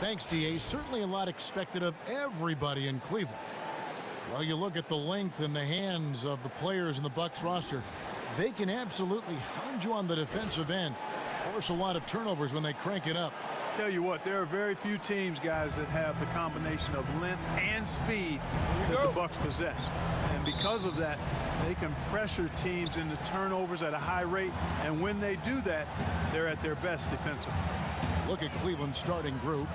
Thanks, D.A. Certainly a lot expected of everybody in Cleveland. Well, you look at the length and the hands of the players in the Bucs roster. They can absolutely hound you on the defensive end. Force a lot of turnovers when they crank it up. Tell you what, there are very few teams, guys, that have the combination of length and speed that the Bucs possess. And because of that, they can pressure teams into turnovers at a high rate. And when they do that, they're at their best defensively. Look at Cleveland's starting group.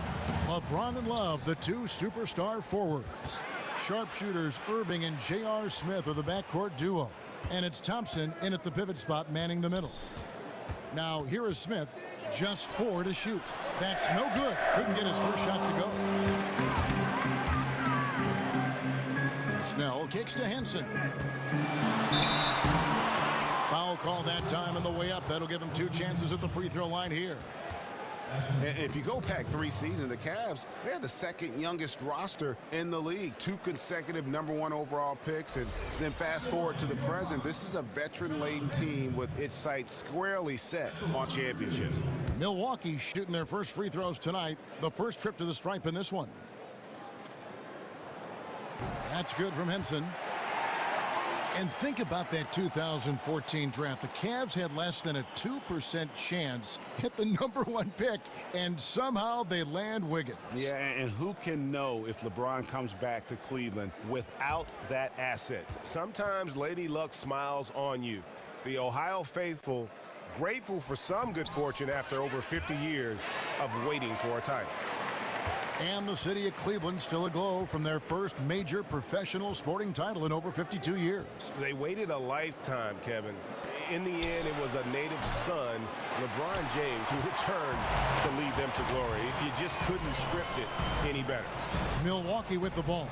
LeBron and Love, the two superstar forwards. Sharpshooters Irving and J.R. Smith are the backcourt duo. And it's Thompson in at the pivot spot manning the middle. Now here is Smith, just 4 to shoot. That's no good. Couldn't get his first shot to go. Snell kicks to Henson. Foul call that time on the way up. That'll give him 2 chances at the free throw line here. If you go back 3 seasons, the Cavs, they're the second youngest roster in the league. 2 consecutive #1 overall picks, and then fast forward to the present. This is a veteran-laden team with its sights squarely set on championships. Milwaukee shooting their first free throws tonight. The first trip to the stripe in this one. That's good from Henson. And think about that 2014 draft. The Cavs had less than a 2% chance at the #1 pick, and somehow they land Wiggins. Yeah, and who can know if LeBron comes back to Cleveland without that asset? Sometimes Lady Luck smiles on you. The Ohio faithful grateful for some good fortune after over 50 years of waiting for a title. And the city of Cleveland still aglow from their first major professional sporting title in over 52 years. They waited a lifetime, Kevin. In the end, it was a native son, LeBron James, who returned to lead them to glory. You just couldn't script it any better. Milwaukee with the ball.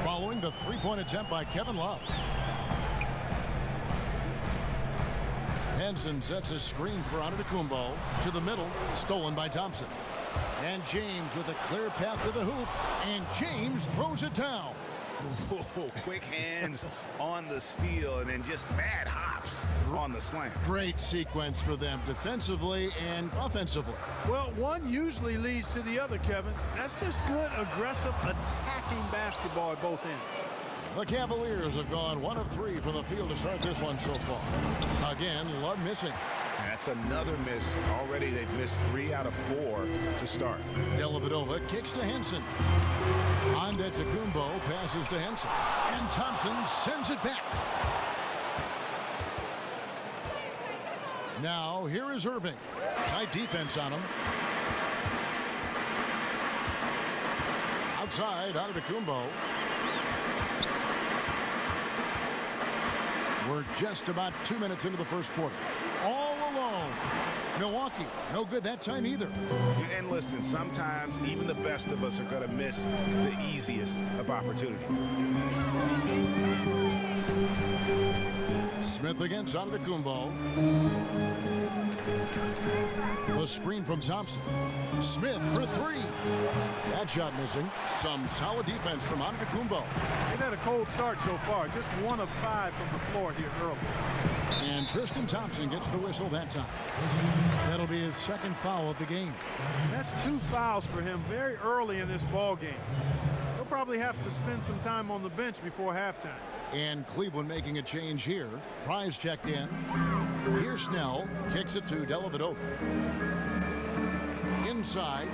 Following the three-point attempt by Kevin Love. Henson sets a screen for Antetokounmpo to the middle, stolen by Thompson. And James with a clear path to the hoop, and James throws it down. Whoa, quick hands on the steal, and then just mad hops on the slant. Great sequence for them defensively and offensively. Well, one usually leads to the other, Kevin. That's just good, aggressive, attacking basketball at both ends. The Cavaliers have gone 1 of 3 from the field to start this one so far. Again, Love missing. That's another miss. Already they've missed 3 out of 4 to start. Dellavedova kicks to Henson. Antetokounmpo passes to Henson. And Thompson sends it back. Now here is Irving. Tight defense on him. Outside, Antetokounmpo. We're just about 2 minutes into the first quarter. All alone. Milwaukee, no good that time either. And listen, sometimes even the best of us are going to miss the easiest of opportunities. Smith against Antetokounmpo. The screen from Thompson. Smith for 3. That shot missing. Some solid defense from Antetokounmpo. They've had a cold start so far. Just 1 of 5 from the floor here early. And Tristan Thompson gets the whistle that time. That'll be his second foul of the game. That's 2 fouls for him very early in this ball game. He'll probably have to spend some time on the bench before halftime. And Cleveland making a change here. Fry's checked in. Here's Snell. Kicks it to Dellavedova. Inside.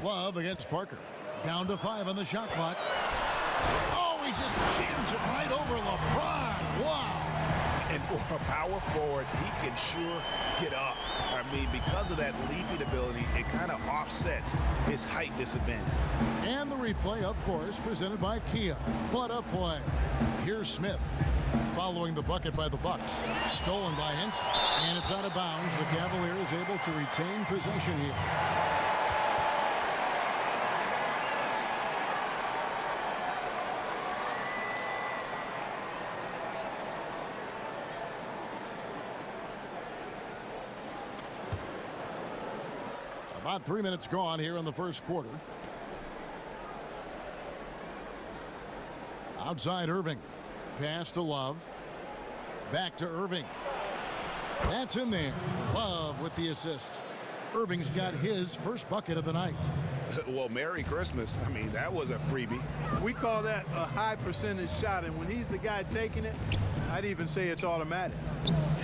Love against Parker. Down to 5 on the shot clock. Oh, he just jams it right over LeBron. Wow. And for a power forward, he can sure get up. I mean, because of that leaping ability, it kind of offsets his height disadvantage. And the replay, of course, presented by Kia. What a play. Here's Smith. Following the bucket by the Bucs. Stolen by Henson. And it's out of bounds. The Cavaliers able to retain possession here. About 3 minutes gone here in the first quarter. Outside Irving. Pass to Love. Back to Irving. That's in there. Love with the assist. Irving's got his first bucket of the night. Well, Merry Christmas. I mean, that was a freebie. We call that a high percentage shot, and when he's the guy taking it, I'd even say it's automatic.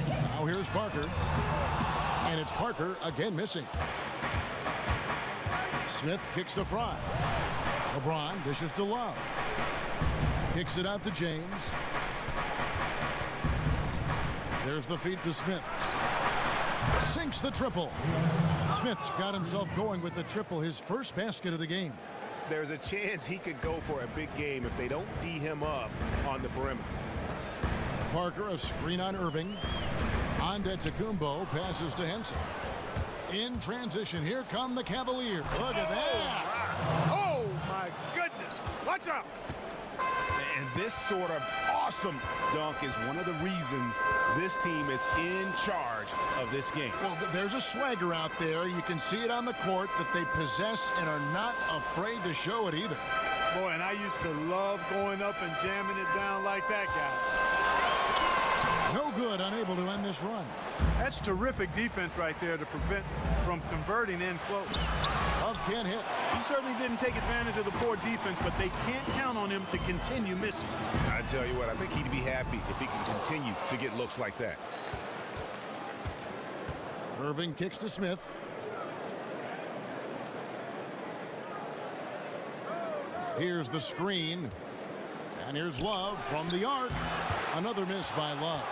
Now here's Parker. And it's Parker again missing. Smith kicks the fry. LeBron dishes to Love. Kicks it out to James. There's the feed to Smith. Sinks the triple. Smith's got himself going with the triple, his first basket of the game. There's a chance he could go for a big game if they don't D him up on the perimeter. Parker, a screen on Irving. Antetokounmpo passes to Henson. In transition, here come the Cavaliers. Look at that. Oh, my goodness. Watch out. And this sort of awesome dunk is one of the reasons this team is in charge of this game. Well, there's a swagger out there. You can see it on the court that they possess and are not afraid to show it either. Boy, and I used to love going up and jamming it down like that, guys. No good, unable to end this run. That's terrific defense right there to prevent from converting in close. Love can't hit. He certainly didn't take advantage of the poor defense, but they can't count on him to continue missing. I tell you what, I think he'd be happy if he can continue to get looks like that. Irving kicks to Smith. Here's the screen. And here's Love from the arc. Another miss by Love.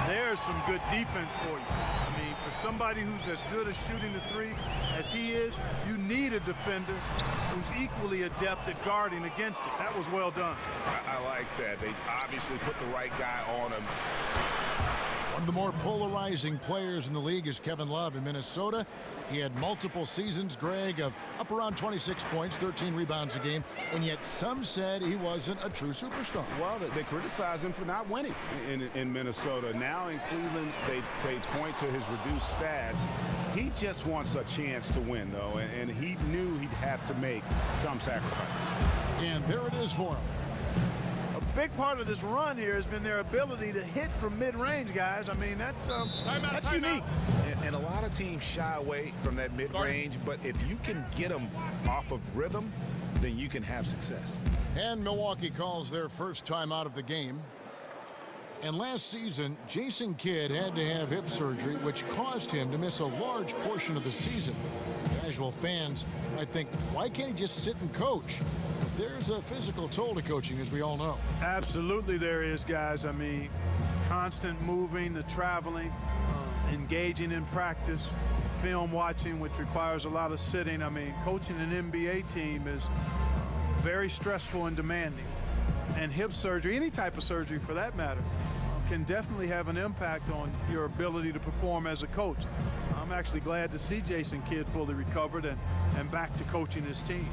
There's some good defense for you. I mean, for somebody who's as good at shooting the three as he is, you need a defender who's equally adept at guarding against it. That was well done. I like that. They obviously put the right guy on him. One of the more polarizing players in the league is Kevin Love in Minnesota. He had multiple seasons, Greg, of up around 26 points, 13 rebounds a game, and yet some said he wasn't a true superstar. Well, they criticize him for not winning in Minnesota. Now in Cleveland, they point to his reduced stats. He just wants a chance to win, though, and he knew he'd have to make some sacrifice. And there it is for him. A big part of this run here has been their ability to hit from mid-range, guys. I mean, that's unique. And a lot of teams shy away from that mid-range, but if you can get them off of rhythm, then you can have success. And Milwaukee calls their first time out of the game. And last season, Jason Kidd had to have hip surgery, which caused him to miss a large portion of the season. Casual fans might think, why can't he just sit and coach? But there's a physical toll to coaching, as we all know. Absolutely there is, guys. I mean, constant moving, the traveling, engaging in practice, film watching, which requires a lot of sitting. I mean, coaching an NBA team is very stressful and demanding. And hip surgery, any type of surgery for that matter, can definitely have an impact on your ability to perform as a coach. I'm actually glad to see Jason Kidd fully recovered and back to coaching his team.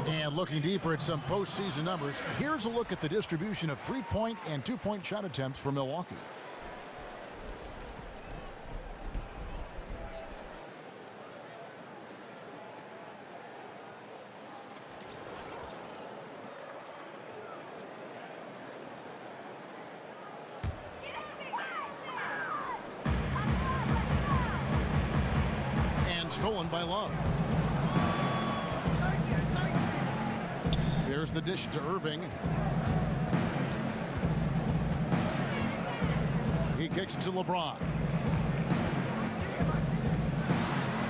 And looking deeper at some postseason numbers, here's a look at the distribution of three-point and two-point shot attempts for Milwaukee. And stolen by Love. There's the dish to Irving. He kicks to LeBron.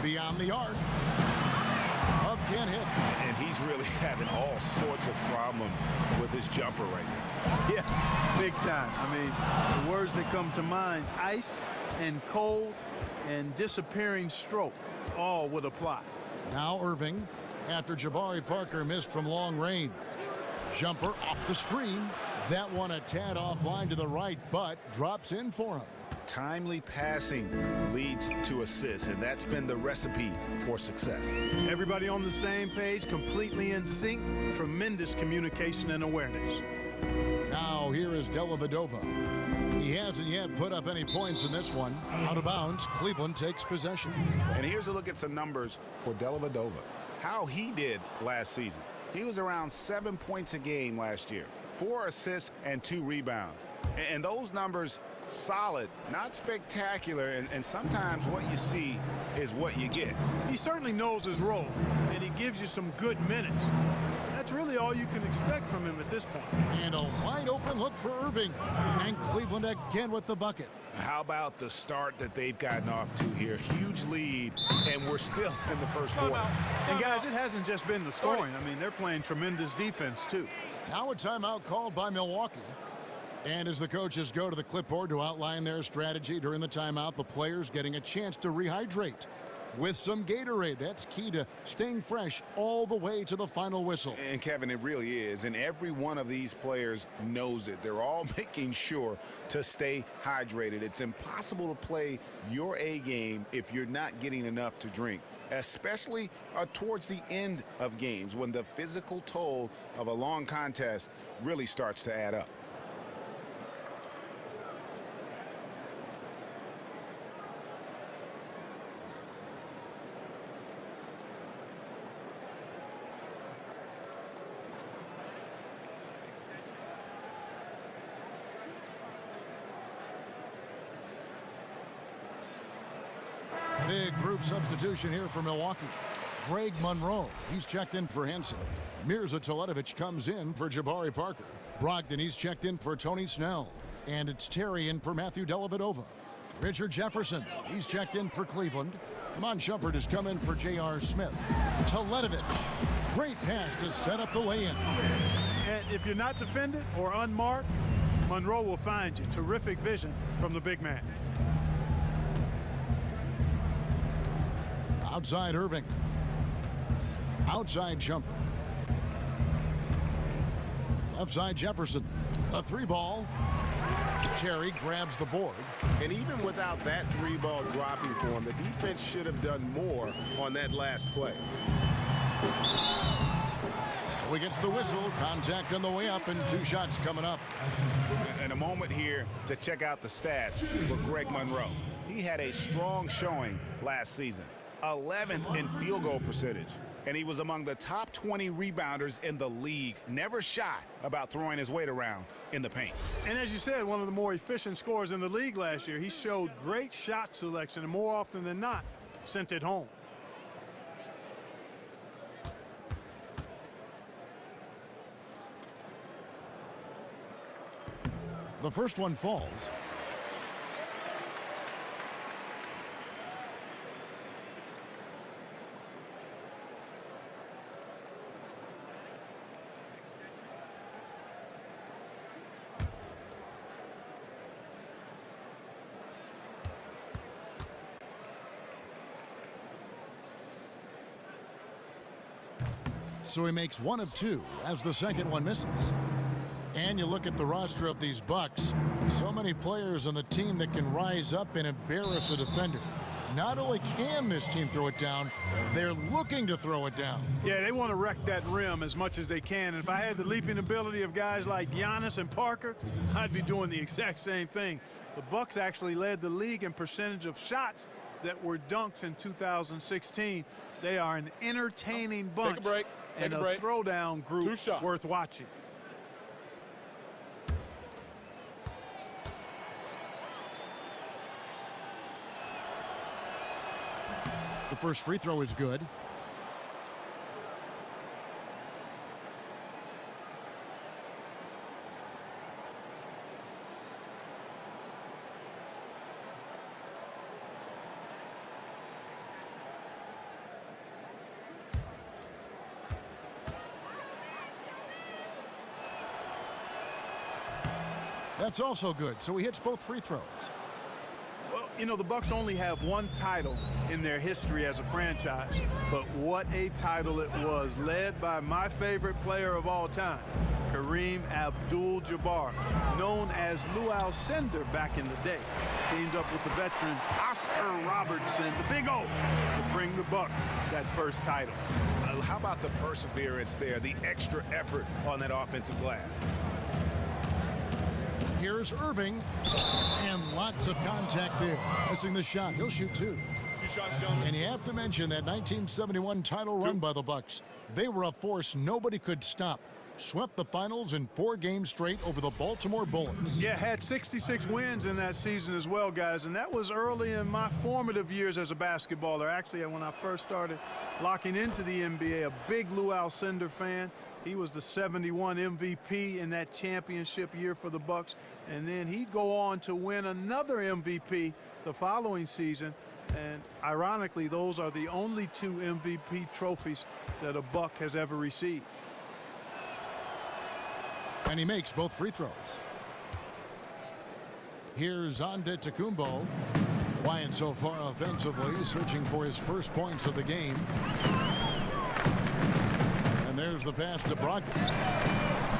Beyond the arc. Love can't hit. And he's really having all sorts of problems with his jumper right now. Yeah, big time. I mean, the words that come to mind, ice and cold and disappearing stroke, all would apply. Now Irving, after Jabari Parker missed from long range. Jumper off the screen. That one a tad offline to the right, but drops in for him. Timely passing leads to assists, and that's been the recipe for success. Everybody on the same page, completely in sync, tremendous communication and awareness. Now here is Dellavedova. He hasn't yet put up any points in this one. Out of bounds, Cleveland takes possession. And here's a look at some numbers for Dellavedova. How he did last season. He was around 7 points a game last year, 4 assists and 2 rebounds. And those numbers, solid, not spectacular, and sometimes what you see is what you get. He certainly knows his role, and he gives you some good minutes. That's really all you can expect from him at this point. And a wide open look for Irving. And Cleveland again with the bucket. How about the start that they've gotten off to here? Huge lead, and we're still in the first quarter. And guys, it hasn't just been the scoring. I mean, they're playing tremendous defense too. Now a timeout called by Milwaukee. And as the coaches go to the clipboard to outline their strategy during the timeout, the players getting a chance to rehydrate with some Gatorade. That's key to staying fresh all the way to the final whistle. And Kevin, it really is. And every one of these players knows it. They're all making sure to stay hydrated. It's impossible to play your A game if you're not getting enough to drink, especially towards the end of games when the physical toll of a long contest really starts to add up. Big group substitution here for Milwaukee. Greg Monroe, he's checked in for Henson. Mirza Teletovic comes in for Jabari Parker. Brogdon, he's checked in for Tony Snell. And it's Terry in for Matthew Dellavedova. Richard Jefferson, he's checked in for Cleveland. Amon Shumpert has come in for J.R. Smith. Teletovic, great pass to set up the lay-in. And if you're not defended or unmarked, Monroe will find you. Terrific vision from the big man. Outside Irving. Outside Shumpert. Left side Jefferson. A 3-ball. Terry grabs the board. And even without that 3-ball dropping for him, the defense should have done more on that last play. So he gets the whistle. Contact on the way up and 2 shots coming up. And a moment here to check out the stats for Greg Monroe. He had a strong showing last season. 11th in field goal percentage. And he was among the top 20 rebounders in the league. Never shy about throwing his weight around in the paint. And as you said, one of the more efficient scorers in the league last year. He showed great shot selection and more often than not sent it home. The first one falls. So he makes 1 of 2 as the second one misses. And you look at the roster of these Bucks. So many players on the team that can rise up and embarrass a defender. Not only can this team throw it down, they're looking to throw it down. Yeah, they want to wreck that rim as much as they can. And if I had the leaping ability of guys like Giannis and Parker, I'd be doing the exact same thing. The Bucks actually led the league in percentage of shots that were dunks in 2016. They are an entertaining bunch. Take a break. And a throwdown group worth watching. The first free throw is good. That's also good. So he hits both free throws. Well, you know, the Bucks only have 1 title in their history as a franchise, but what a title it was, led by my favorite player of all time, Kareem Abdul-Jabbar, known as Lou Alcindor back in the day. Teamed up with the veteran Oscar Robertson, the Big O, to bring the Bucks that first title. How about the perseverance there, the extra effort on that offensive glass? Here's Irving. And lots of contact there. Missing the shot. He'll shoot 2. 2 shots, gentlemen. And you have to mention that 1971 title run by the Bucks. They were a force nobody could stop. Swept the finals in 4 games straight over the Baltimore Bullets. Yeah, had 66 wins in that season as well, guys. And that was early in my formative years as a basketballer. Actually, when I first started locking into the NBA, a big Lou Alcindor fan. He was the 71 MVP in that championship year for the Bucks. And then he'd go on to win another MVP the following season. And ironically, those are the only 2 MVP trophies that a Buck has ever received. And he makes both free throws. Here's Antetokounmpo. Quiet so far offensively, searching for his first points of the game. And there's the pass to Brogdon.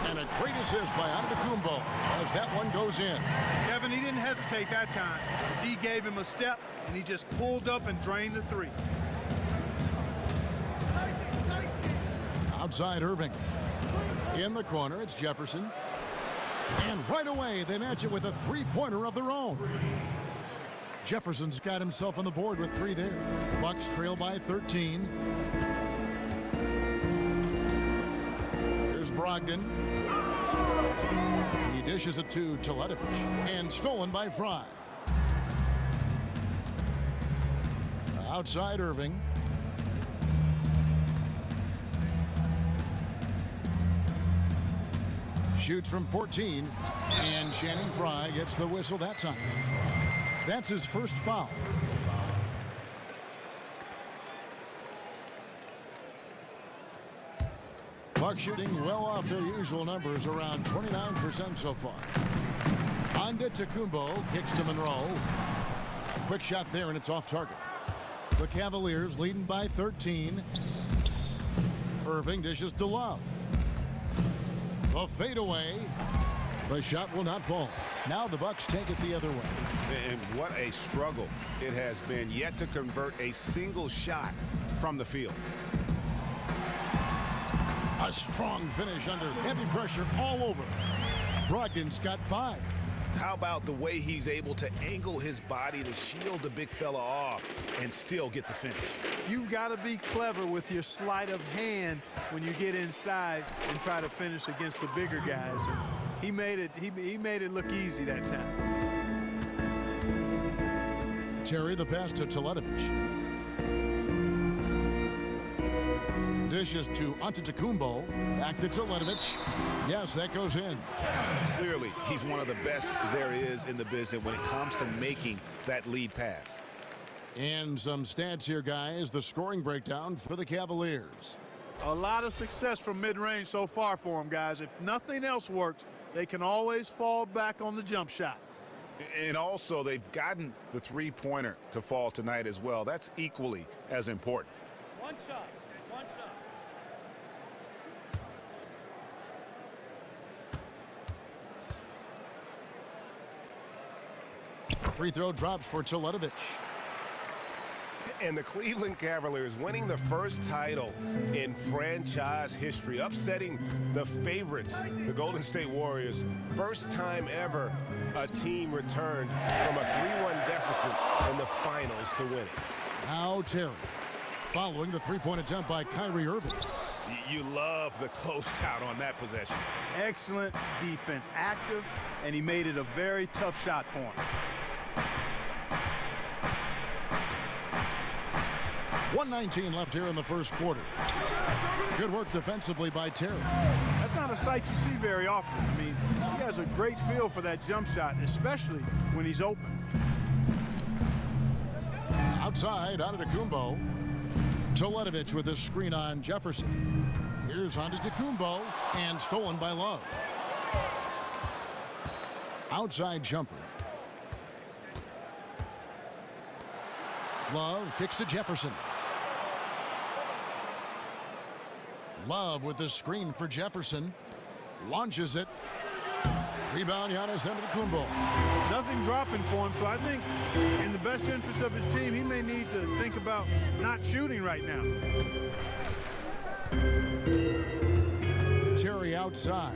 And a great assist by Antetokounmpo as that one goes in. Kevin, he didn't hesitate that time. D gave him a step, and he just pulled up and drained the 3. Outside Irving. In the corner, it's Jefferson. And right away, they match it with a 3-pointer of their own. Jefferson's got himself on the board with 3 there. Bucks trail by 13. Here's Brogdon. He dishes it to Teletovic. And stolen by Fry. Outside Irving. Shoots from 14, and Channing Frye gets the whistle that time. That's his first foul. Bucks shooting well off their usual numbers, around 29% so far. Antetokounmpo kicks to Monroe. A quick shot there, and it's off target. The Cavaliers leading by 13. Irving dishes to Love. A fadeaway. The shot will not fall. Now the Bucks take it the other way. And what a struggle it has been, yet to convert a single shot from the field. A strong finish under heavy pressure all over. Brogdon's got 5. How about the way he's able to angle his body to shield the big fella off and still get the finish? You've got to be clever with your sleight of hand when you get inside and try to finish against the bigger guys. And he made it look easy that time. Terry, the pass to Teletovic. Dishes to Antetokounmpo. Back to Teletovic. Yes, that goes in. Clearly, he's one of the best there is in the business when it comes to making that lead pass. And some stats here, guys. The scoring breakdown for the Cavaliers. A lot of success from mid-range so far for them, guys. If nothing else works, they can always fall back on the jump shot. And also, they've gotten the 3-pointer to fall tonight as well. That's equally as important. One shot. Free throw drops for Teletovic. And the Cleveland Cavaliers winning the first title in franchise history, upsetting the favorites, the Golden State Warriors. First time ever a team returned from a 3-1 deficit in the finals to win it. Now Terry, following the 3-point attempt by Kyrie Irving. You love the closeout on that possession. Excellent defense, active, and he made it a very tough shot for him. 1:19 left here in the first quarter. Good work defensively by Terry. That's not a sight you see very often. I mean, he has a great feel for that jump shot, especially when he's open. Outside, Antetokounmpo. Teletovic with his screen on Jefferson. Here's Antetokounmpo, and stolen by Love. Outside jumper. Love kicks to Jefferson. Love with the screen for Jefferson. Launches it. Rebound, Giannis Antetokounmpo. Nothing dropping for him, so I think in the best interest of his team, he may need to think about not shooting right now. Terry outside.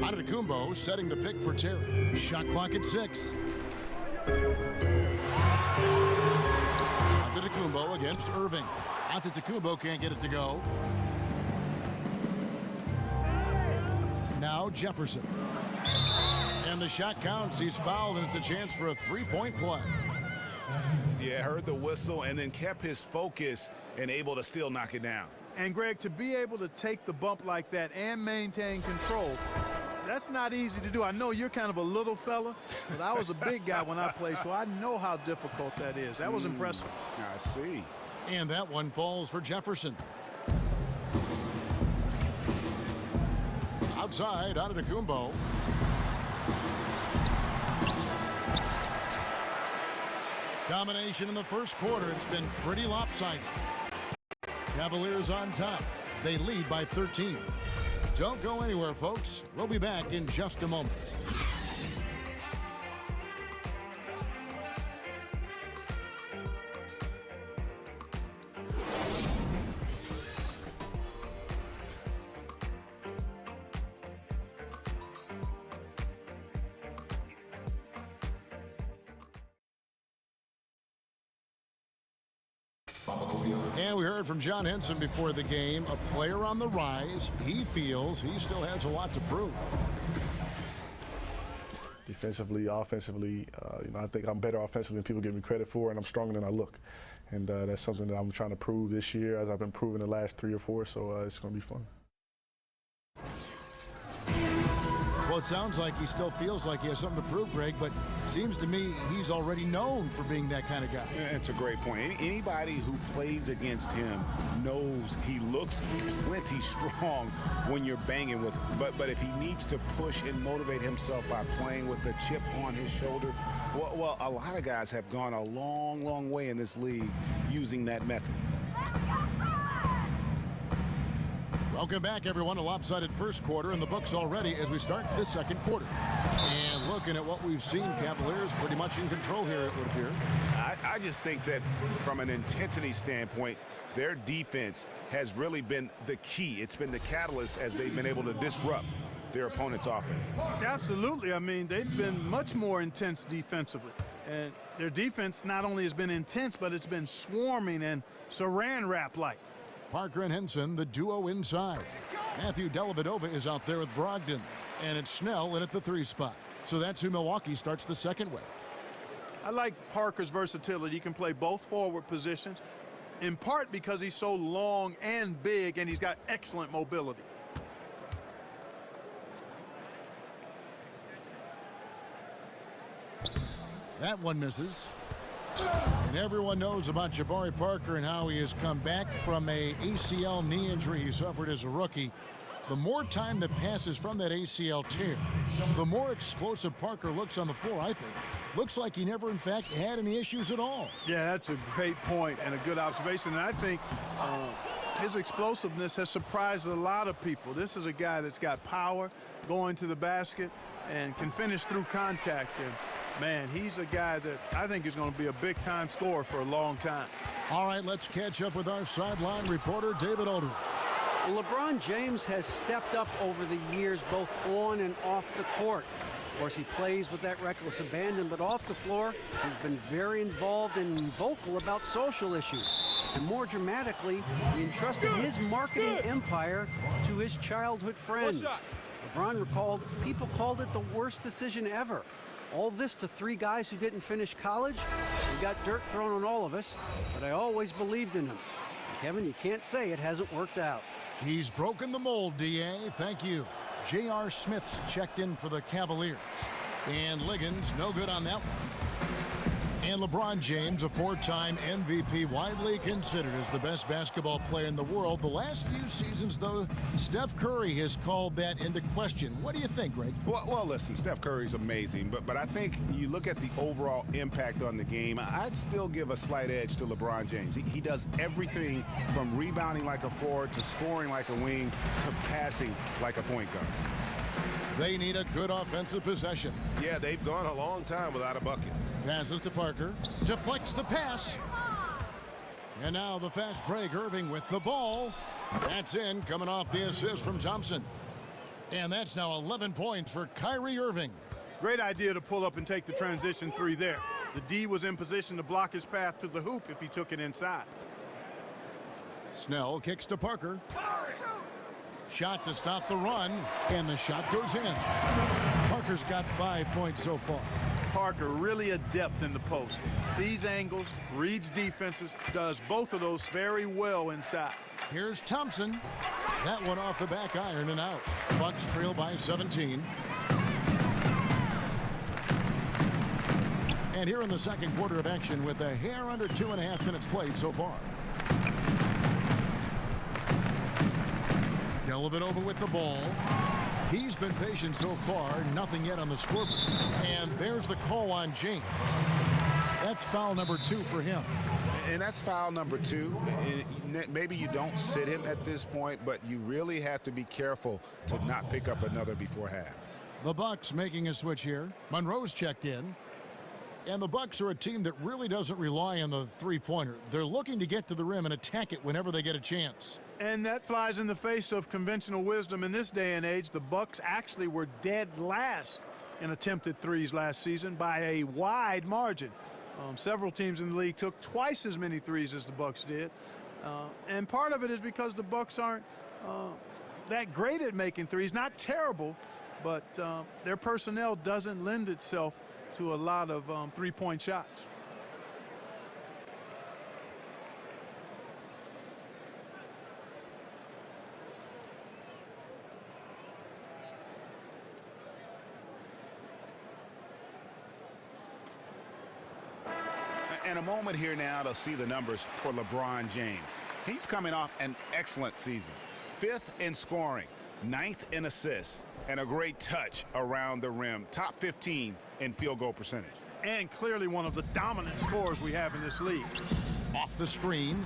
Antetokounmpo setting the pick for Terry. Shot clock at 6. Antetokounmpo against Irving. Antetokounmpo can't get it to go. Now Jefferson. And the shot counts. He's fouled, and it's a chance for a three-point play. Yeah, heard the whistle and then kept his focus and able to still knock it down. And, Greg, to be able to take the bump like that and maintain control, that's not easy to do. I know you're kind of a little fella, but I was a big guy when I played, so I know how difficult that is. That was impressive. I see. And that one falls for Jefferson. Outside, Antetokounmpo. Domination in the first quarter. It's been pretty lopsided. Cavaliers on top. They lead by 13. Don't go anywhere, folks. We'll be back in just a moment. And we heard from John Henson before the game, a player on the rise. He feels he still has a lot to prove. Defensively, offensively, I think I'm better offensively than people give me credit for, and I'm stronger than I look. And that's something that I'm trying to prove this year, as I've been proving the last 3 or 4, so it's going to be fun. Well, it sounds like he still feels like he has something to prove, Greg, but seems to me he's already known for being that kind of guy. Yeah, it's a great point. Anybody who plays against him knows he looks plenty strong when you're banging with him. But if he needs to push and motivate himself by playing with a chip on his shoulder, well, a lot of guys have gone a long, long way in this league using that method. Welcome back, everyone. A lopsided first quarter in the books already as we start this second quarter. And looking at what we've seen, Cavaliers pretty much in control here, it would appear. I just think that from an intensity standpoint, their defense has really been the key. It's been the catalyst as they've been able to disrupt their opponent's offense. Absolutely. I mean, they've been much more intense defensively. And their defense not only has been intense, but it's been swarming and saran wrap-like. Parker and Henson, the duo inside. Matthew Dellavedova is out there with Brogdon. And it's Snell in at the 3 spot. So that's who Milwaukee starts the second with. I like Parker's versatility. He can play both forward positions, in part because he's so long and big, and he's got excellent mobility. That one misses. And everyone knows about Jabari Parker and how he has come back from a ACL knee injury he suffered as a rookie. The more time that passes from that ACL tear, the more explosive Parker looks on the floor, I think. Looks like he never, in fact, had any issues at all. Yeah, that's a great point and a good observation. And I think his explosiveness has surprised a lot of people. This is a guy that's got power, going to the basket, and can finish through contact. And man, he's a guy that I think is going to be a big-time scorer for a long time. All right, let's catch up with our sideline reporter, David Aldridge. LeBron James has stepped up over the years, both on and off the court. Of course, he plays with that reckless abandon, but off the floor, he's been very involved and vocal about social issues. And more dramatically, he entrusted his marketing empire to his childhood friends. LeBron recalled people called it the worst decision ever. All this to 3 guys who didn't finish college. We got dirt thrown on all of us, but I always believed in him. Kevin, you can't say it hasn't worked out. He's broken the mold, D.A. Thank you. J.R. Smith's checked in for the Cavaliers. And Liggins, no good on that one. And LeBron James, a 4-time MVP, widely considered as the best basketball player in the world. The last few seasons, though, Steph Curry has called that into question. What do you think, Greg? Well, listen, Steph Curry's amazing, but I think you look at the overall impact on the game, I'd still give a slight edge to LeBron James. He does everything from rebounding like a forward to scoring like a wing to passing like a point guard. They need a good offensive possession. Yeah, they've gone a long time without a bucket. Passes to Parker. Deflects the pass. And now the fast break. Irving with the ball. That's in, coming off the assist from Thompson. And that's now 11 points for Kyrie Irving. Great idea to pull up and take the transition three there. The D was in position to block his path to the hoop if he took it inside. Snell kicks to Parker. Shot to stop the run, and the shot goes in. Parker's got 5 points so far. Parker really adept in the post. Sees angles, reads defenses, does both of those very well inside. Here's Thompson. That one off the back iron and out. Bucks trail by 17. And here in the second quarter of action with a hair under 2.5 minutes played so far. Dellavedova with the ball. He's been patient so far, nothing yet on the scoreboard. And there's the call on James. That's foul number 2 for him. And that's foul number 2. Maybe you don't sit him at this point, but you really have to be careful to not pick up another before half. The Bucks making a switch here. Monroe's checked in. And the Bucks are a team that really doesn't rely on the three-pointer. They're looking to get to the rim and attack it whenever they get a chance. And that flies in the face of conventional wisdom in this day and age. The Bucks actually were dead last in attempted threes last season by a wide margin. Several teams in the league took twice as many threes as the Bucks did. And part of it is because the Bucks aren't that great at making threes. Not terrible, but their personnel doesn't lend itself to a lot of three-point shots. And a moment here now to see the numbers for LeBron James. He's coming off an excellent season. 5th in scoring, 9th in assists, and a great touch around the rim. Top 15 in field goal percentage. And clearly one of the dominant scorers we have in this league. Off the screen.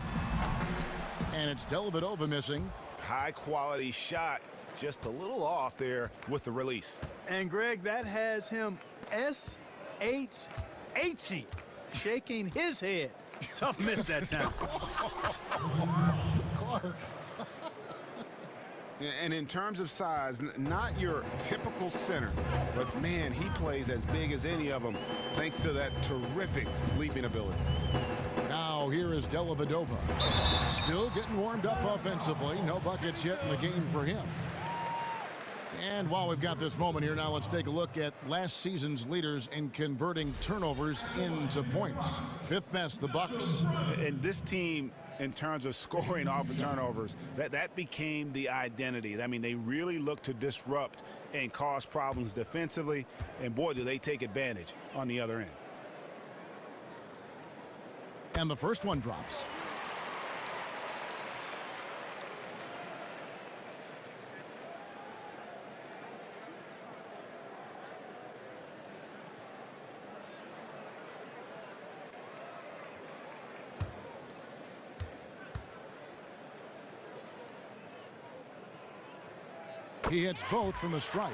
And it's Dellavedova missing. High quality shot, just a little off there with the release. And Greg, that has him SHHing, shaking his head. Tough miss that time. Clark. And in terms of size, not your typical center, but man, he plays as big as any of them thanks to that terrific leaping ability. Now here is Dellavedova. Still getting warmed up offensively. No buckets yet in the game for him. And while we've got this moment here, now let's take a look at last season's leaders in converting turnovers into points. 5th best, the Bucks. And this team, in terms of scoring off of turnovers, that became the identity. I mean, they really look to disrupt and cause problems defensively, and boy, do they take advantage on the other end. And the first one drops. He hits both from the stripe.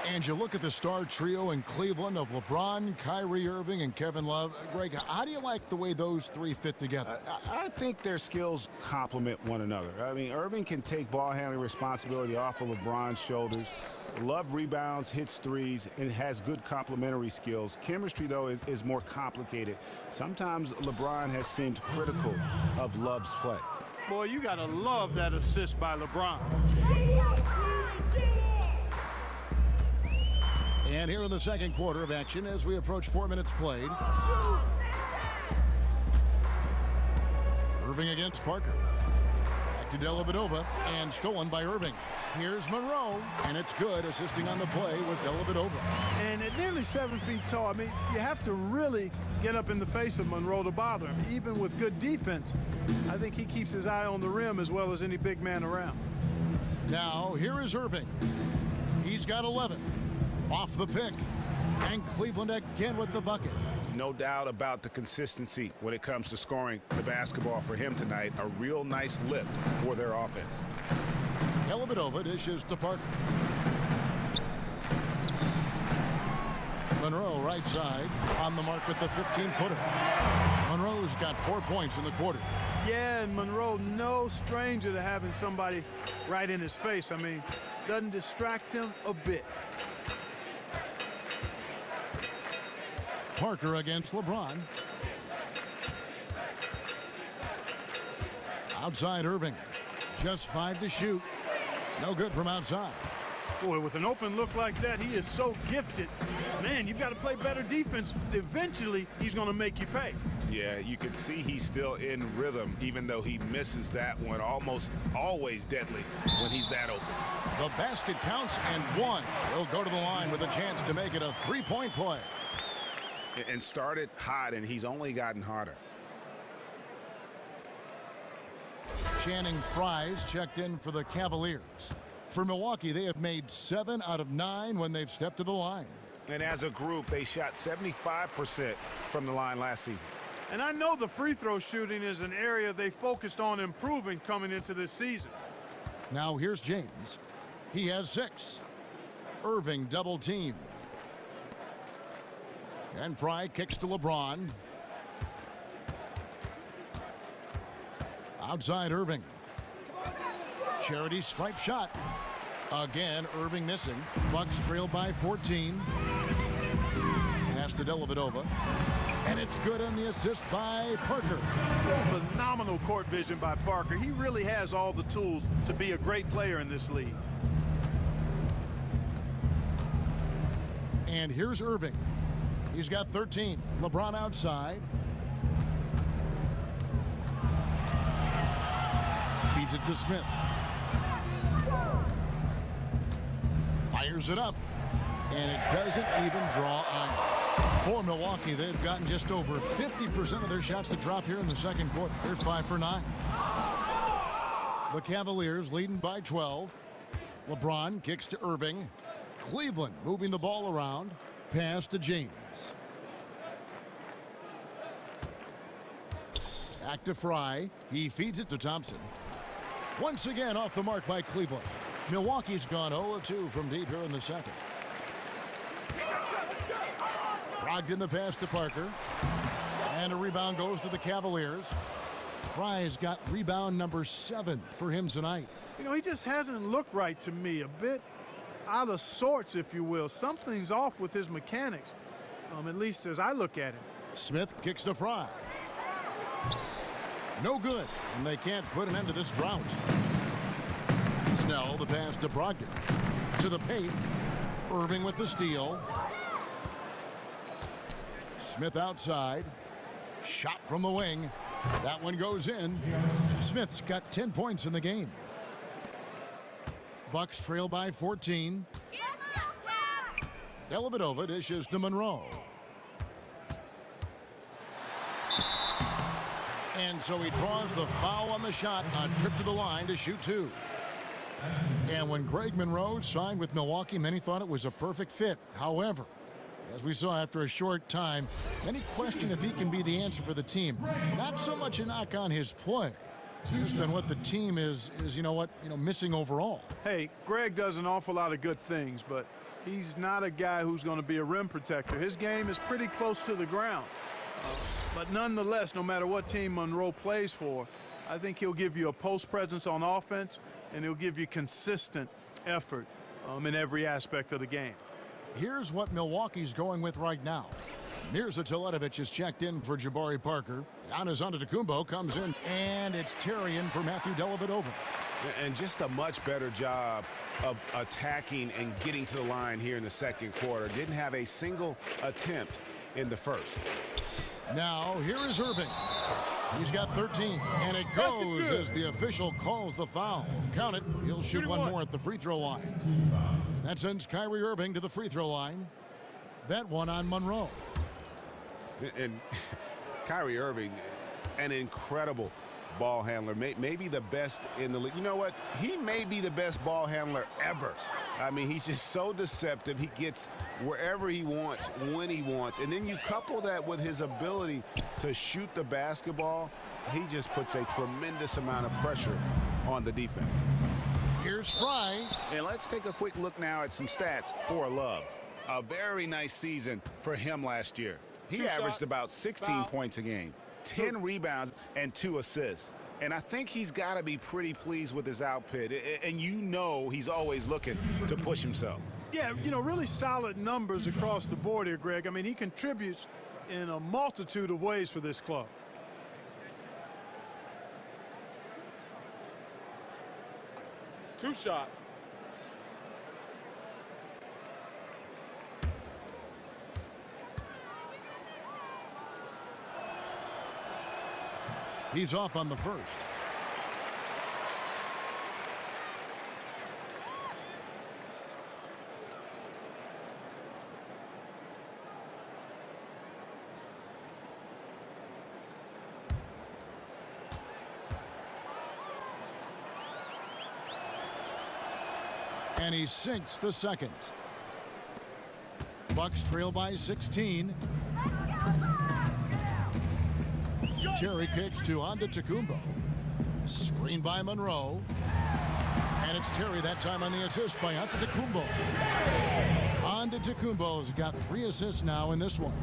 And you look at the star trio in Cleveland of LeBron, Kyrie Irving, and Kevin Love. Greg, how do you like the way those three fit together? I think their skills complement one another. I mean, Irving can take ball handling responsibility off of LeBron's shoulders. Love rebounds, hits threes, and has good complementary skills. Chemistry, though, is more complicated. Sometimes LeBron has seemed critical of Love's play. Boy, you got to love that assist by LeBron. And here in the second quarter of action as we approach 4 minutes played. Irving against Parker. Back to Dellavedova and stolen by Irving. Here's Monroe, and it's good. Assisting on the play was Dellavedova. And at nearly 7 feet tall, I mean, you have to really get up in the face of Monroe to bother him. Even with good defense, I think he keeps his eye on the rim as well as any big man around. Now, here is Irving. He's got 11. Off the pick. And Cleveland again with the bucket. No doubt about the consistency when it comes to scoring the basketball for him tonight. A real nice lift for their offense. Dellavedova dishes to Parker. Monroe right side on the mark with the 15-footer. Monroe's got 4 points in the quarter. Yeah, and Monroe, no stranger to having somebody right in his face. I mean, doesn't distract him a bit. Parker against LeBron. Outside Irving. Just 5 to shoot. No good from outside. Boy, with an open look like that, he is so gifted. Man, you've got to play better defense. Eventually, he's going to make you pay. Yeah, you can see he's still in rhythm, even though he misses that one. Almost always deadly when he's that open. The basket counts and one. He'll go to the line with a chance to make it a 3-point play. And started hot, and he's only gotten hotter. Channing Frye's checked in for the Cavaliers. For Milwaukee, they have made 7 out of 9 when they've stepped to the line. And as a group, they shot 75% from the line last season. And I know the free throw shooting is an area they focused on improving coming into this season. Now here's James. He has 6. Irving double team. And Frye kicks to LeBron. Outside Irving. Charity stripe shot. Again, Irving missing. Bucks trail by 14. Pass to Dellavedova. And it's good on the assist by Parker. Phenomenal court vision by Parker. He really has all the tools to be a great player in this league. And here's Irving. He's got 13. LeBron outside. Feeds it to Smith. Fires it up. And it doesn't even draw on. For Milwaukee, they've gotten just over 50% of their shots to drop here in the second quarter. They're 5 for 9. The Cavaliers leading by 12. LeBron kicks to Irving. Cleveland moving the ball around. Pass to James. Back to Frye. He feeds it to Thompson. Once again off the mark by Cleveland. Milwaukee's gone 0-2 from deep here in the second. Brogdon the pass to Parker. And a rebound goes to the Cavaliers. Frye's got rebound number 7 for him tonight. You know, he just hasn't looked right to me. A bit out of sorts, if you will. Something's off with his mechanics, at least as I look at him. Smith kicks to Frye. No good, and they can't put an end to this drought. Snell the pass to Brogdon. To the paint. Irving with the steal. Smith outside. Shot from the wing. That one goes in. Smith's got 10 points in the game. Bucks trail by 14. Dellavedova dishes to Monroe. And so he draws the foul on the shot on trip to the line to shoot 2. And when Greg Monroe signed with Milwaukee, many thought it was a perfect fit. However, as we saw after a short time, many question if he can be the answer for the team. Not so much a knock on his play, just on what the team is missing overall. Hey, Greg does an awful lot of good things, but he's not a guy who's going to be a rim protector. His game is pretty close to the ground. But nonetheless, no matter what team Monroe plays for, I think he'll give you a post presence on offense, and he'll give you consistent effort in every aspect of the game. Here's what Milwaukee's going with right now. Mirza Teletovic is checked in for Jabari Parker. Giannis Antetokounmpo comes in, and it's Terrian for Matthew Dellavedova. And just a much better job of attacking and getting to the line here in the second quarter. Didn't have a single attempt in the first. Now, here is Irving. He's got 13, and it goes as the official calls the foul. Count it. He'll shoot one more at the free throw line. That sends Kyrie Irving to the free throw line. That one on Monroe. And Kyrie Irving, an incredible ball handler, maybe the best in the league. You know what? He may be the best ball handler ever. I mean, he's just so deceptive. He gets wherever he wants, when he wants. And then you couple that with his ability to shoot the basketball, he just puts a tremendous amount of pressure on the defense. Here's Frye. And let's take a quick look now at some stats for Love. A very nice season for him last year. He averaged about 16 points a game. 10 rebounds and 2 assists. And I think he's got to be pretty pleased with his output. And you know he's always looking to push himself. Yeah, you know, really solid numbers across the board here, Greg. I mean, he contributes in a multitude of ways for this club. Two shots. He's off on the first. And he sinks the second. Bucks trail by 16. Terry kicks to Antetokounmpo. Screen by Monroe. And it's Terry that time on the assist by Antetokounmpo. Antetokounmpo's got 3 assists now in this one.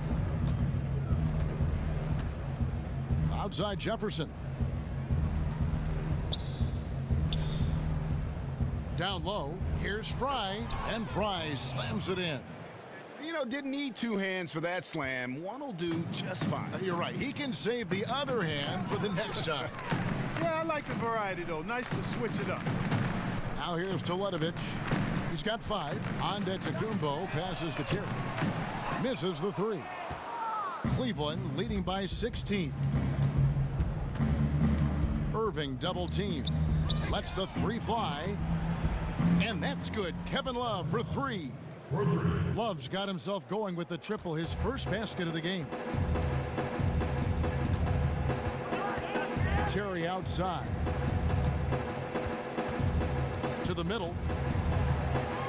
Outside Jefferson. Down low, here's Fry, and Fry slams it in. You know, didn't need 2 hands for that slam. One will do just fine. You're right. He can save the other hand for the next time. Yeah, I like the variety, though. Nice to switch it up. Now here's Teletovic. He's got 5. Antetokounmpo passes to Terry. Misses the 3. Cleveland leading by 16. Irving double team. Lets the 3 fly. And that's good. Kevin Love for 3. Love's got himself going with the triple, his first basket of the game. Terry outside. To the middle.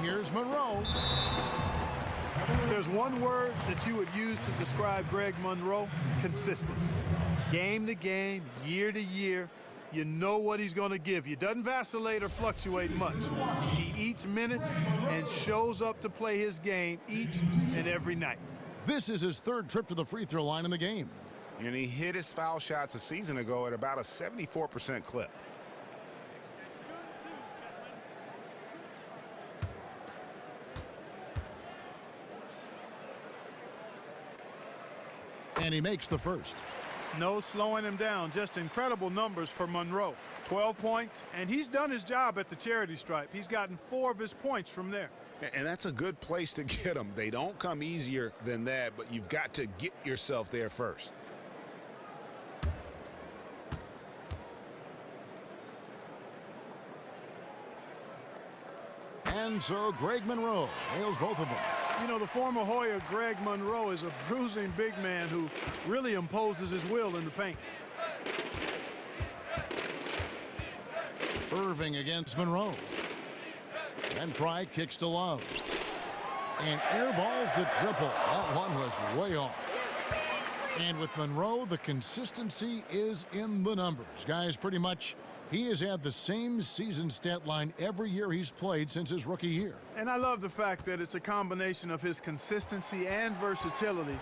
Here's Monroe. There's one word that you would use to describe Greg Monroe: consistency. Game to game, year to year, you know what he's going to give you. Doesn't vacillate or fluctuate much. He eats minutes and shows up to play his game each and every night. This is his 3rd trip to the free throw line in the game. And he hit his foul shots a season ago at about a 74% clip. And he makes the first. No slowing him down. Just incredible numbers for Monroe. 12 points, and he's done his job at the charity stripe. He's gotten 4 of his points from there. And that's a good place to get them. They don't come easier than that, but you've got to get yourself there first. And so Greg Monroe nails both of them. You know, the former Hoya Greg Monroe is a bruising big man who really imposes his will in the paint. Irving against Monroe. And Fry kicks to Love. And airballs the triple. That one was way off. And with Monroe, the consistency is in the numbers. Guys, pretty much he has had the same season stat line every year he's played since his rookie year. And I love the fact that it's a combination of his consistency and versatility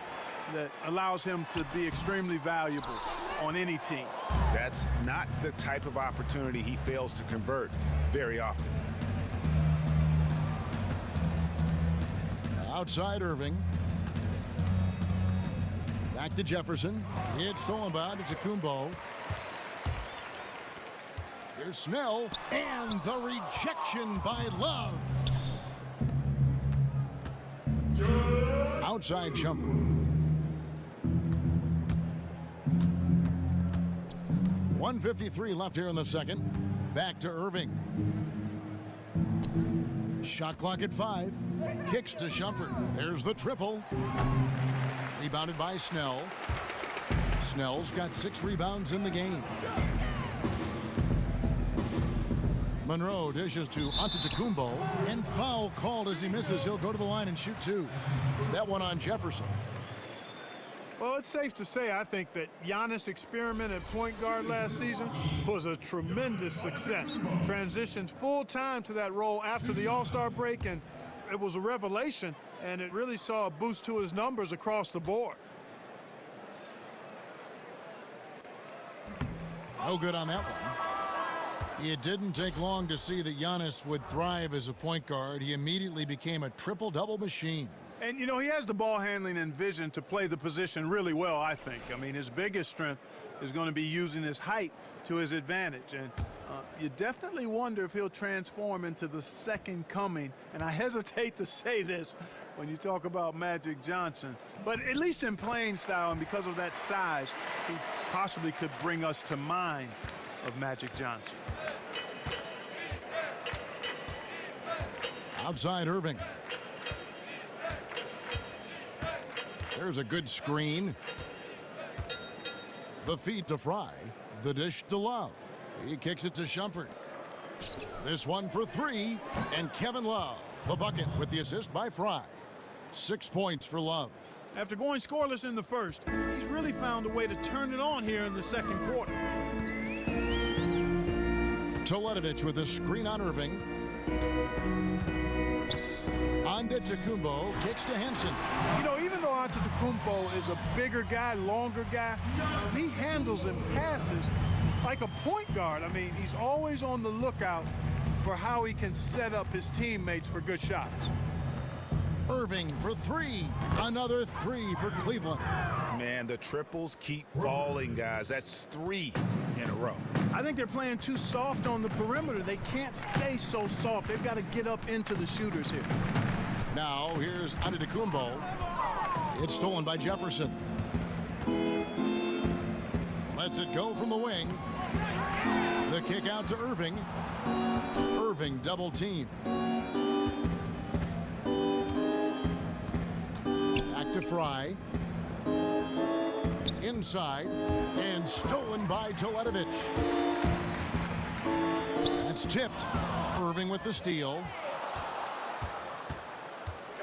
that allows him to be extremely valuable on any team. That's not the type of opportunity he fails to convert very often. Outside Irving. Back to Jefferson. It's stolen by Antetokounmpo. Here's Snell, and the rejection by Love. Outside jumper. .153 left here in the second. Back to Irving. Shot clock at 5. Kicks to Shumpert. There's the triple. Rebounded by Snell. Snell's got 6 rebounds in the game. Monroe dishes to Antetokounmpo, and foul called as he misses. He'll go to the line and shoot 2. That one on Jefferson. Well, it's safe to say, I think, that Giannis' experiment at point guard last season was a tremendous success. Transitioned full-time to that role after the All-Star break, and it was a revelation, and it really saw a boost to his numbers across the board. No good on that one. It didn't take long to see that Giannis would thrive as a point guard. He immediately became a triple-double machine. And, you know, he has the ball handling and vision to play the position really well, I think. I mean, his biggest strength is going to be using his height to his advantage. And you definitely wonder if he'll transform into the second coming. And I hesitate to say this when you talk about Magic Johnson, but at least in playing style and because of that size, he possibly could bring us to mind of Magic Johnson. Outside Irving. There's a good screen. The feed to Fry. The dish to Love. He kicks it to Shumpert. This one for three. And Kevin Love, the bucket with the assist by Fry. 6 points for Love. After going scoreless in the first, he's really found a way to turn it on here in the second quarter. Toledovich with a screen on Irving. Antetokounmpo kicks to Henson. You know, even though Antetokounmpo is a bigger guy, longer guy, he handles and passes like a point guard. I mean, he's always on the lookout for how he can set up his teammates for good shots. Irving for three. Another three for Cleveland. Man, the triples keep falling, guys. That's 3 in a row. I think they're playing too soft on the perimeter. They can't stay so soft. They've got to get up into the shooters here. Now here's Antetokounmpo. It's stolen by Jefferson. Lets it go from the wing. The kick out to Irving. Irving double team. Back to Fry. Inside. And stolen by Toledovich. That's tipped. Irving with the steal.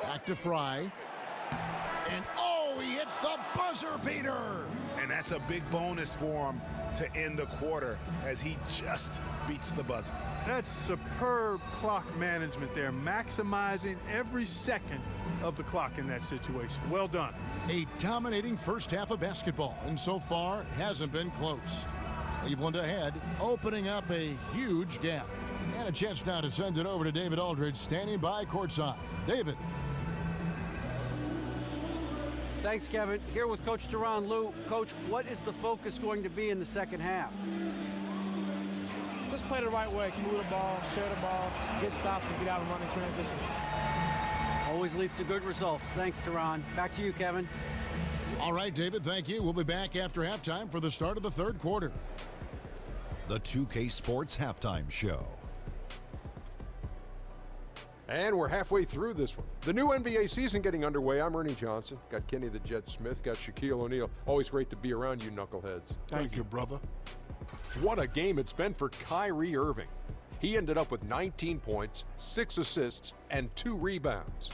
Back to Fry. And oh, he hits the buzzer beater. And that's a big bonus for him to end the quarter as he just beats the buzzer. That's superb clock management there, maximizing every second of the clock in that situation. Well done. A dominating first half of basketball, and so far hasn't been close. Cleveland ahead, opening up a huge gap. And a chance now to send it over to David Aldridge, standing by courtside. David. Thanks, Kevin. Here with Coach Tyronn Lue. Coach, what is the focus going to be in the second half? Just play the right way. Move the ball, share the ball, get stops, and get out and run in transition. Always leads to good results. Thanks, Tyronn. Back to you, Kevin. All right, David, thank you. We'll be back after halftime for the start of the third quarter. The 2K Sports Halftime Show. And we're halfway through this one. The new NBA season getting underway. I'm Ernie Johnson. Got Kenny the Jet Smith. Got Shaquille O'Neal. Always great to be around you knuckleheads. Thank you, brother. What a game it's been for Kyrie Irving. He ended up with 19 points, 6 assists, and 2 rebounds.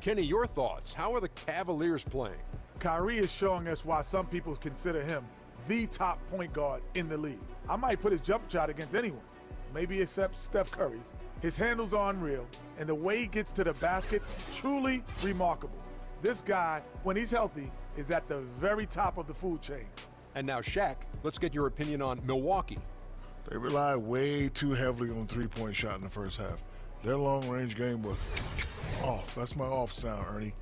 Kenny, your thoughts? How are the Cavaliers playing? Kyrie is showing us why some people consider him the top point guard in the league. I might put his jump shot against anyone's, maybe except Steph Curry's. His handles are unreal, and the way he gets to the basket, truly remarkable. This guy, when he's healthy, is at the very top of the food chain. And now, Shaq, let's get your opinion on Milwaukee. They relied way too heavily on three-point shot in the first half. Their long-range game was off. That's my off sound, Ernie.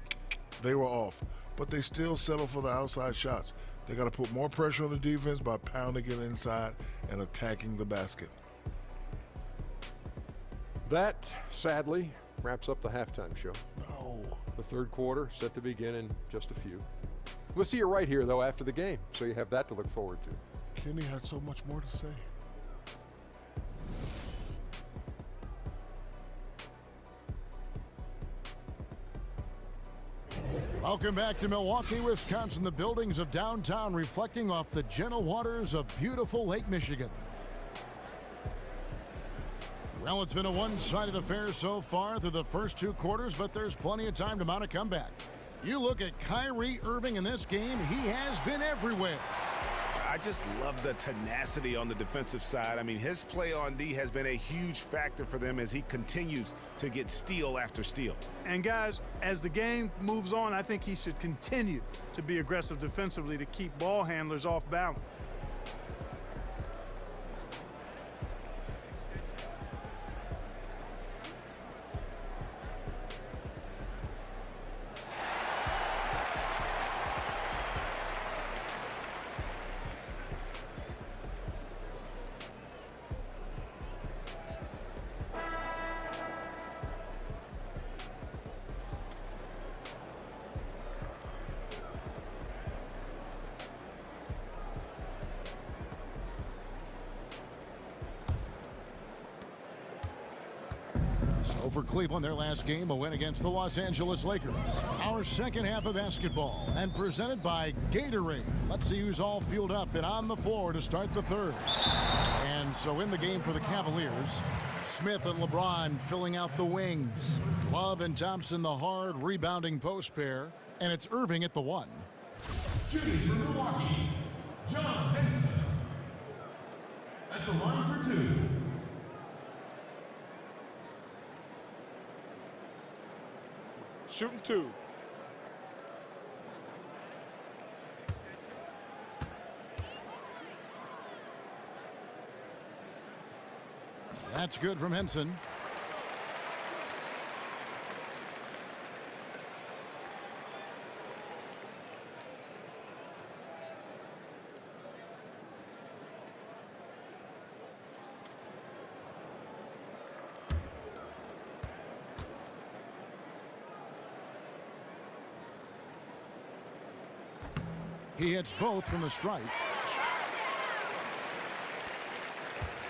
They were off, but they still settle for the outside shots. They got to put more pressure on the defense by pounding it inside and attacking the basket. That, sadly, wraps up the halftime show. No. The third quarter set to begin in just a few. We'll see you right here, though, after the game, so you have that to look forward to. Kenny had so much more to say. Welcome back to Milwaukee, Wisconsin. The buildings of downtown reflecting off the gentle waters of beautiful Lake Michigan. Well, it's been a one-sided affair so far through the first 2 quarters, but there's plenty of time to mount a comeback. You look at Kyrie Irving in this game, he has been everywhere. I just love the tenacity on the defensive side. I mean, his play on D has been a huge factor for them as he continues to get steal after steal. And guys, as the game moves on, I think he should continue to be aggressive defensively to keep ball handlers off balance. Over Cleveland, their last game, a win against the Los Angeles Lakers. Our second half of basketball, and presented by Gatorade. Let's see who's all fueled up and on the floor to start the third. And so in the game for the Cavaliers, Smith and LeBron filling out the wings. Love and Thompson, the hard rebounding post pair. And it's Irving at the 1. Shooting for Milwaukee, John Henson. At the line for 2. Shooting 2. That's good from Henson. He hits both from the stripe.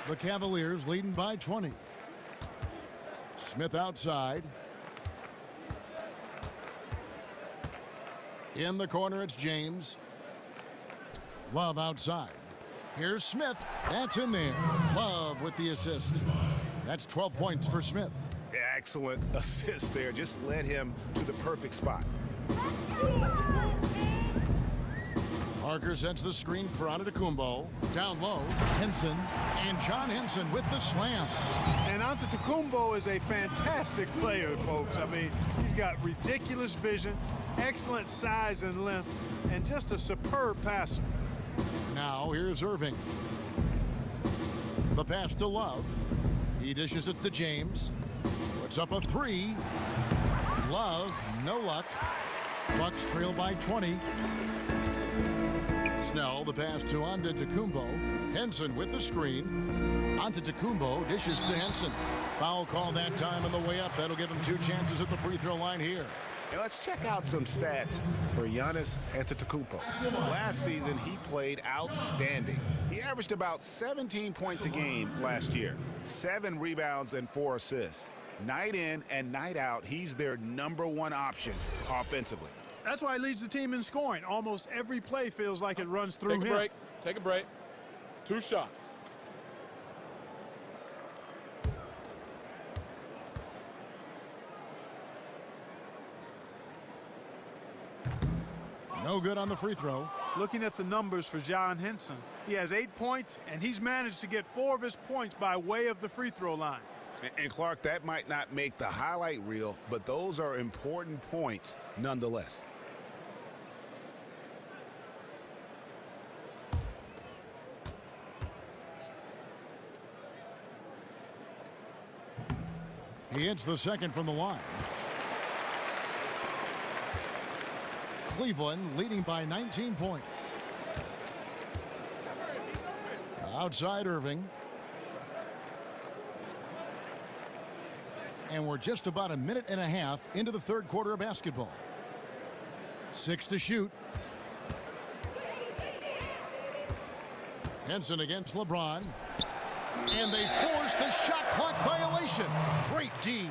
The Cavaliers leading by 20. Smith outside. In the corner, it's James. Love outside. Here's Smith. That's in there. Love with the assist. That's 12 points for Smith. Excellent assist there. Just led him to the perfect spot. Parker sets the screen for Antetokounmpo. Down low, Henson. And John Henson with the slam. And Antetokounmpo is a fantastic player, folks. I mean, he's got ridiculous vision, excellent size and length, and just a superb passer. Now here's Irving. The pass to Love. He dishes it to James. Puts up a 3. Love, no luck. Bucks trail by 20. Snell, the pass to Antetokounmpo. Henson with the screen. Antetokounmpo dishes to Henson. Foul call that time on the way up. That'll give him 2 chances at the free throw line here. And let's check out some stats for Giannis Antetokounmpo. Last season, he played outstanding. He averaged about 17 points a game last year, 7 rebounds and 4 assists. Night in and night out, he's their #1 option offensively. That's why he leads the team in scoring. Almost every play feels like it runs through him. Take a break. 2 shots. No good on the free throw. Looking at the numbers for John Henson, he has 8 points, and he's managed to get 4 of his points by way of the free throw line. And Clark, that might not make the highlight reel, but those are important points nonetheless. He hits the second from the line. Cleveland leading by 19 points. Outside Irving. And we're just about a minute and a half into the third quarter of basketball. 6 to shoot. Henson against LeBron. And they force the shot clock violation. Great D.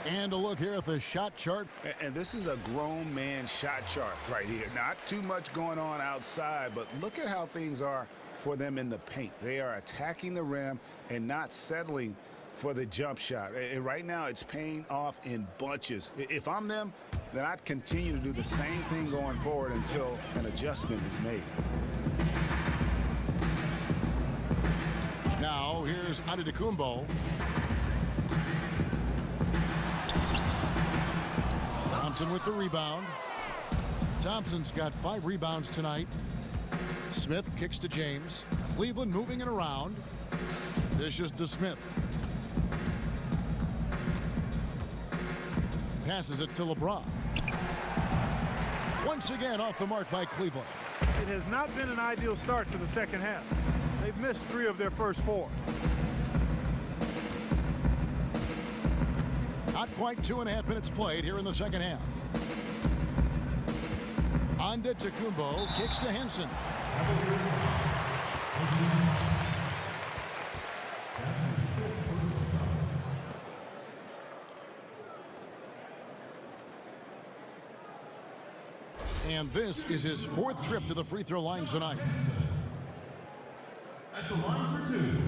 And a look here at the shot chart. And this is a grown man shot chart right here. Not too much going on outside, but look at how things are for them in the paint. They are attacking the rim and not settling for the jump shot. And right now it's paying off in bunches. If I'm them, then I'd continue to do the same thing going forward until an adjustment is made. Now here's Antetokounmpo. Thompson with the rebound. Thompson's got 5 rebounds tonight. Smith kicks to James. Cleveland moving it around. Dishes to Smith. Passes it to LeBron. Once again off the mark by Cleveland. It has not been an ideal start to the second half. They've missed 3 of their first 4. Not quite 2.5 minutes played here in the second half. Antetokounmpo kicks to Henson. And this is his 4th trip to the free throw line tonight. At the line for 2.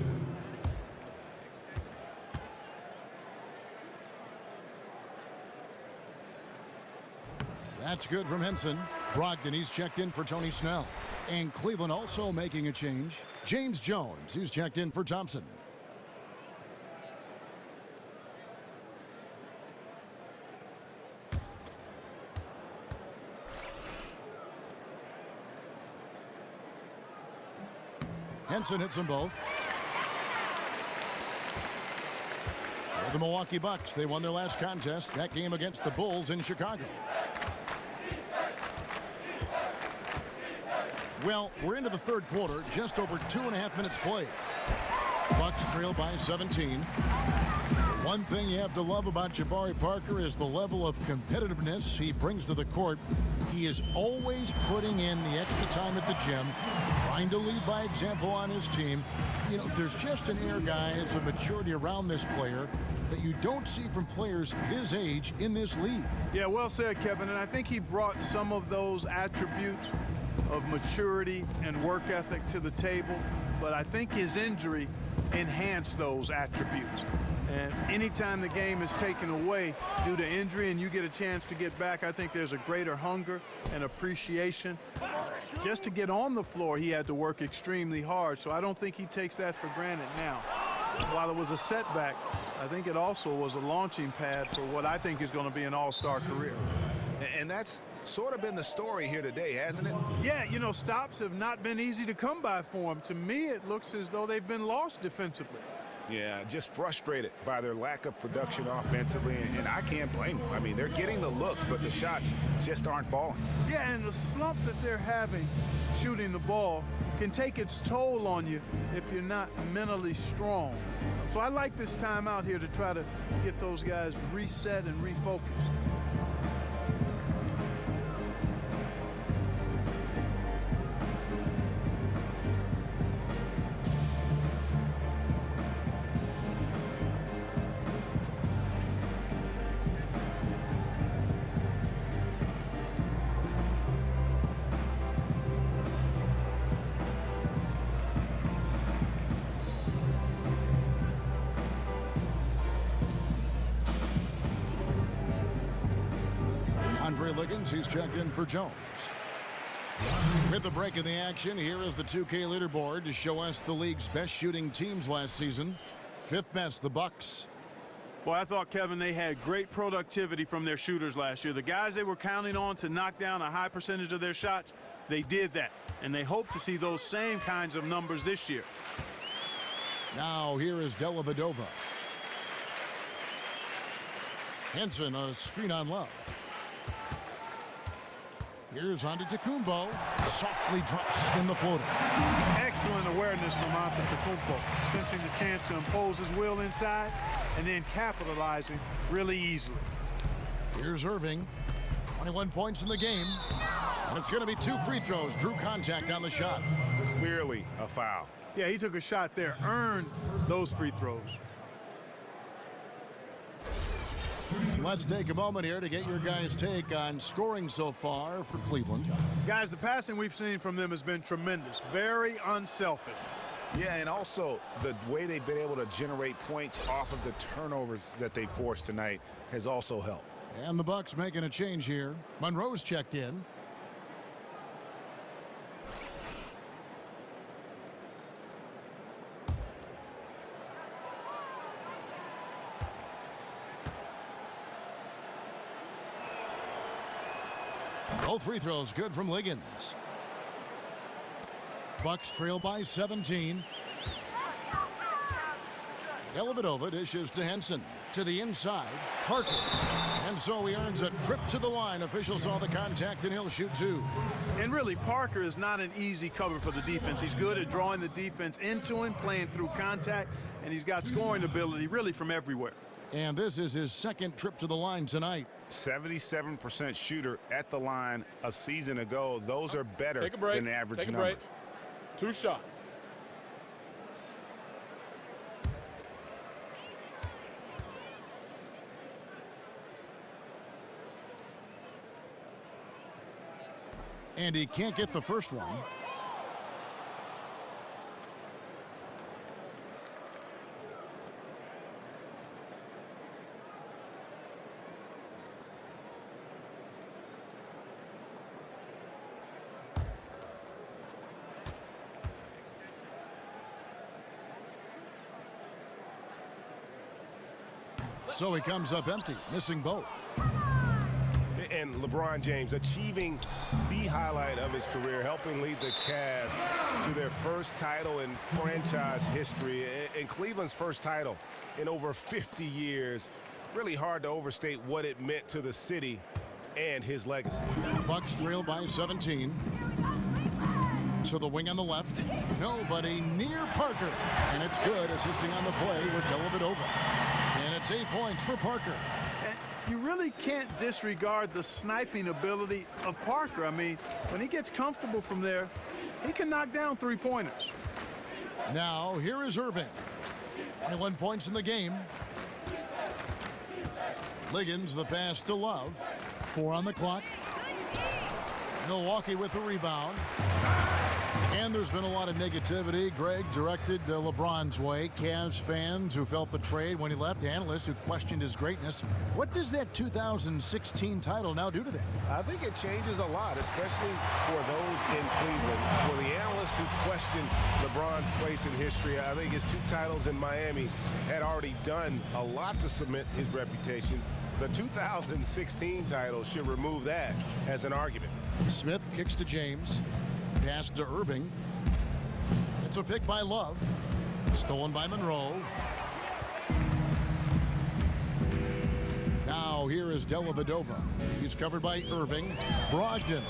That's good from Henson. Brogdon, he's checked in for Tony Snell. And Cleveland also making a change. James Jones, who's checked in for Thompson. Henson hits them both. For the Milwaukee Bucks, they won their last contest, that game against the Bulls in Chicago. Well, we're into the 3rd quarter, just over 2.5 minutes played. Bucks trail by 17. One thing you have to love about Jabari Parker is the level of competitiveness he brings to the court. He is always putting in the extra time at the gym, trying to lead by example on his team. You know, there's just an air, guys, of maturity around this player that you don't see from players his age in this league. Yeah, well said, Kevin. And I think he brought some of those attributes of maturity and work ethic to the table, but I think his injury enhanced those attributes. And anytime the game is taken away due to injury and you get a chance to get back, I think there's a greater hunger and appreciation. Just to get on the floor, he had to work extremely hard, so I don't think he takes that for granted now. While it was a setback, I think it also was a launching pad for what I think is going to be an all-star career. And that's sort of been the story here today, hasn't it? Yeah, you know, stops have not been easy to come by for him. To me, it looks as though they've been lost defensively. Yeah, just frustrated by their lack of production offensively, and I can't blame them. I mean, they're getting the looks, but the shots just aren't falling. Yeah, and the slump that they're having shooting the ball can take its toll on you if you're not mentally strong. So I like this time out here to try to get those guys reset and refocused. He's checked in for Jones. With the break in the action, here is the 2K leaderboard to show us the league's best shooting teams last season. 5th best, the Bucks. Boy, I thought, Kevin, they had great productivity from their shooters last year. The guys they were counting on to knock down a high percentage of their shots, they did that. And they hope to see those same kinds of numbers this year. Now here is Dellavedova. Henson, a screen on Love. Here's Antetokounmpo. Softly drops in the floater. Excellent awareness from Antetokounmpo, sensing the chance to impose his will inside and then capitalizing really easily. Here's Irving. 21 points in the game. And it's going to be 2 free throws. Drew contact on the shot. Clearly a foul. Yeah, he took a shot there, earned those free throws. Let's take a moment here to get your guys' take on scoring so far for Cleveland. Guys, the passing we've seen from them has been tremendous. Very unselfish. Yeah, and also the way they've been able to generate points off of the turnovers that they forced tonight has also helped. And the Bucks making a change here. Monroe's checked in. Both free throws good from Liggins. Bucks trail by 17. Dellavedova dishes to Henson. To the inside, Parker. And so he earns a trip to the line. Officials saw the contact and he'll shoot 2. And really, Parker is not an easy cover for the defense. He's good at drawing the defense into him, playing through contact, and he's got scoring ability really from everywhere. And this is his 2nd trip to the line tonight. 77% shooter at the line a season ago. Those are better than average numbers. Break. 2 shots. And he can't get the first one. So he comes up empty, missing both. And LeBron James achieving the highlight of his career, helping lead the Cavs to their first title in franchise history, and Cleveland's first title in over 50 years. Really hard to overstate what it meant to the city and his legacy. Bucks trail by 17. To the wing on the left. Nobody near Parker. And it's good. Assisting on the play was Dellavedova. And it's 8 points for Parker. And you really can't disregard the sniping ability of Parker. I mean, when he gets comfortable from there, he can knock down three-pointers. Now, here is Irving. 21 points in the game. Liggins, the pass to Love. 4 on the clock. Milwaukee with the rebound. And there's been a lot of negativity, Greg, directed LeBron's way. Cavs fans who felt betrayed when he left, analysts who questioned his greatness. What does that 2016 title now do to that? I think it changes a lot, especially for those in Cleveland. For the analysts who questioned LeBron's place in history, I think his 2 titles in Miami had already done a lot to cement his reputation. The 2016 title should remove that as an argument. Smith kicks to James. Pass to Irving. It's a pick by Love. Stolen by Monroe. Now here is Dellavedova. He's covered by Irving. Brogdon.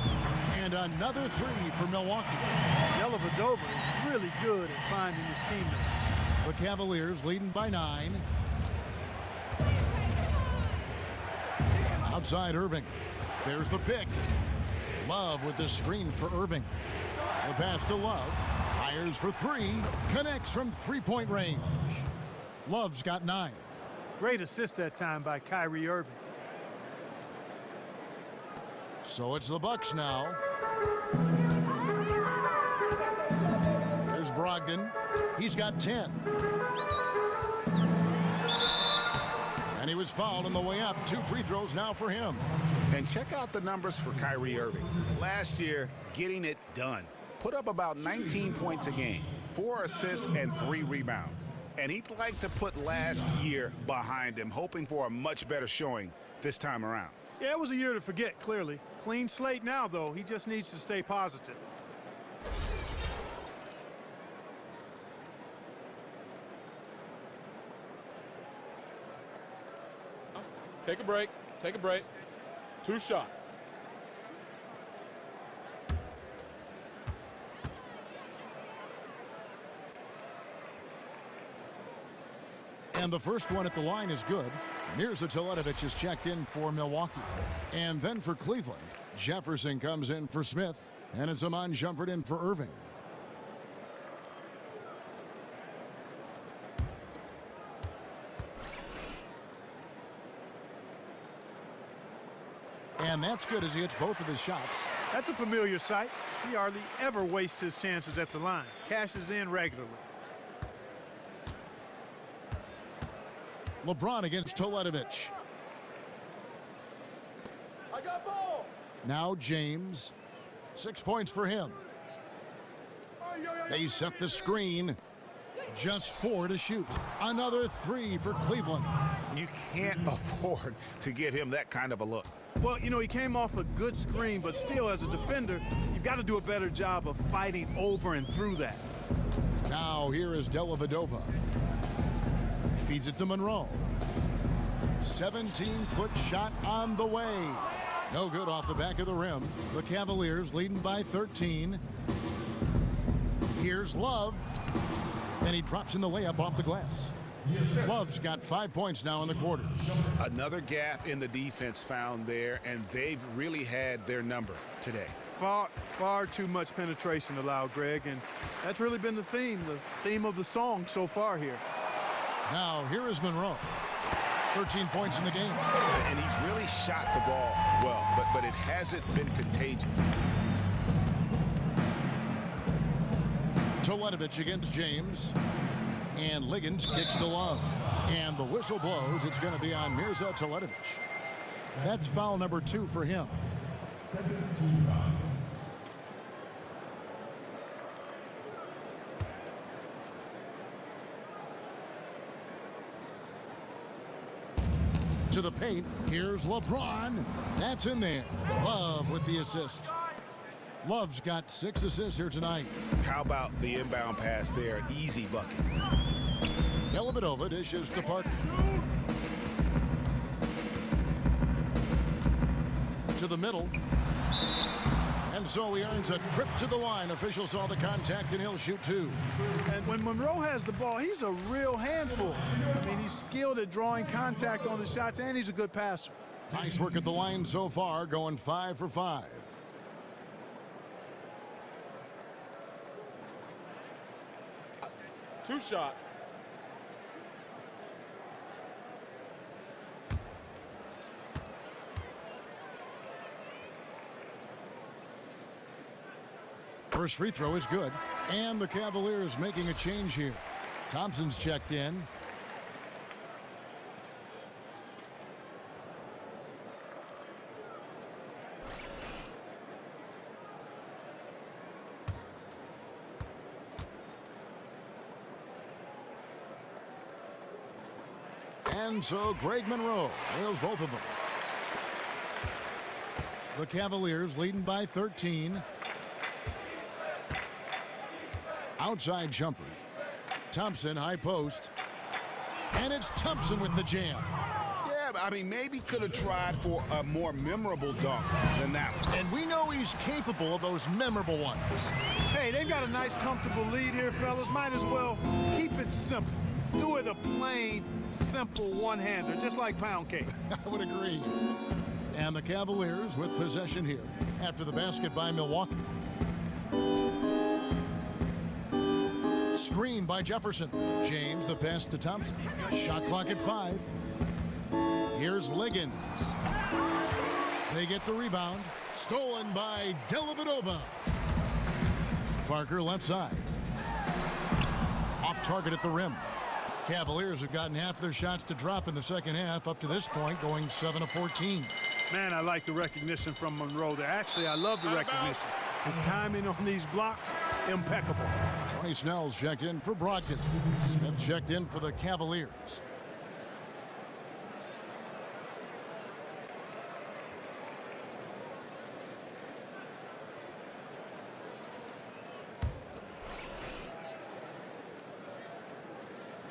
And another 3 for Milwaukee. Dellavedova is really good at finding his teammates. The Cavaliers leading by 9. Outside Irving. There's the pick. Love with the screen for Irving. The pass to Love. Fires for 3. Connects from three-point range. Love's got 9. Great assist that time by Kyrie Irving. So it's the Bucks now. There's Brogdon. He's got 10. And he was fouled on the way up. 2 free throws now for him. And check out the numbers for Kyrie Irving. Last year, getting it done. Put up about 19 points a game, 4 assists and 3 rebounds. And he'd like to put last year behind him, hoping for a much better showing this time around. Yeah, it was a year to forget, clearly. Clean slate now, though. He just needs to stay positive. Take a break. Take a break. 2 shots. And the first one at the line is good. Mirza Teletovic is checked in for Milwaukee. And then for Cleveland, Jefferson comes in for Smith. And it's Amon Shumpert in for Irving. And that's good as he hits both of his shots. That's a familiar sight. He hardly ever wastes his chances at the line. Cashes in regularly. LeBron against Teletovic. I got ball. Now James. 6 points for him. They set the screen. Just 4 to shoot. Another 3 for Cleveland. You can't afford to give him that kind of a look. Well, you know, he came off a good screen, but still, as a defender, you've got to do a better job of fighting over and through that. Now here is Dellavedova. Feeds it to Monroe. 17-foot shot on the way. No good off the back of the rim. The Cavaliers leading by 13. Here's Love. And he drops in the layup off the glass. Love's got 5 points now in the quarter. Another gap in the defense found there, and they've really had their number today. Far too much penetration allowed, Greg, and that's really been the theme of the song so far here. Now, here is Monroe. 13 points in the game. And he's really shot the ball well, but it hasn't been contagious. Toledovich against James. And Liggins kicks to Love. And the whistle blows. It's going to be on Mirza Toledovich. That's foul number 2 for him. To the paint. Here's LeBron. That's in there. Love with the assist. Love's got 6 assists here tonight. How about the inbound pass there? Easy bucket. Dellavedova dishes to Parker. To the middle. And so he earns a trip to the line. Officials saw the contact and he'll shoot 2. And when Monroe has the ball, he's a real handful. I mean, he's skilled at drawing contact on the shots, and he's a good passer. Nice work at the line so far, going 5 for 5. Two shots. First free throw is good. And the Cavaliers making a change here. Thompson's checked in. And so Greg Monroe nails both of them. The Cavaliers leading by 13. Outside jumper. Thompson, high post. And it's Thompson with the jam. Yeah, I mean, maybe could have tried for a more memorable dunk than that one. And we know he's capable of those memorable ones. Hey, they've got a nice, comfortable lead here, fellas. Might as well keep it simple. Do it a plain, simple one-hander, just like pound cake. I would agree. And the Cavaliers with possession here after the basket by Milwaukee. Screen by Jefferson. James, the pass to Thompson. Shot clock at 5. Here's Liggins. They get the rebound. Stolen by Dellavedova. Parker left side. Off target at the rim. Cavaliers have gotten half their shots to drop in the second half up to this point, going 7 of 14. Man, I like the recognition from Monroe there. Actually, I love the recognition. His timing on these blocks, impeccable. Tony Snell's checked in for Brogdon. Smith checked in for the Cavaliers.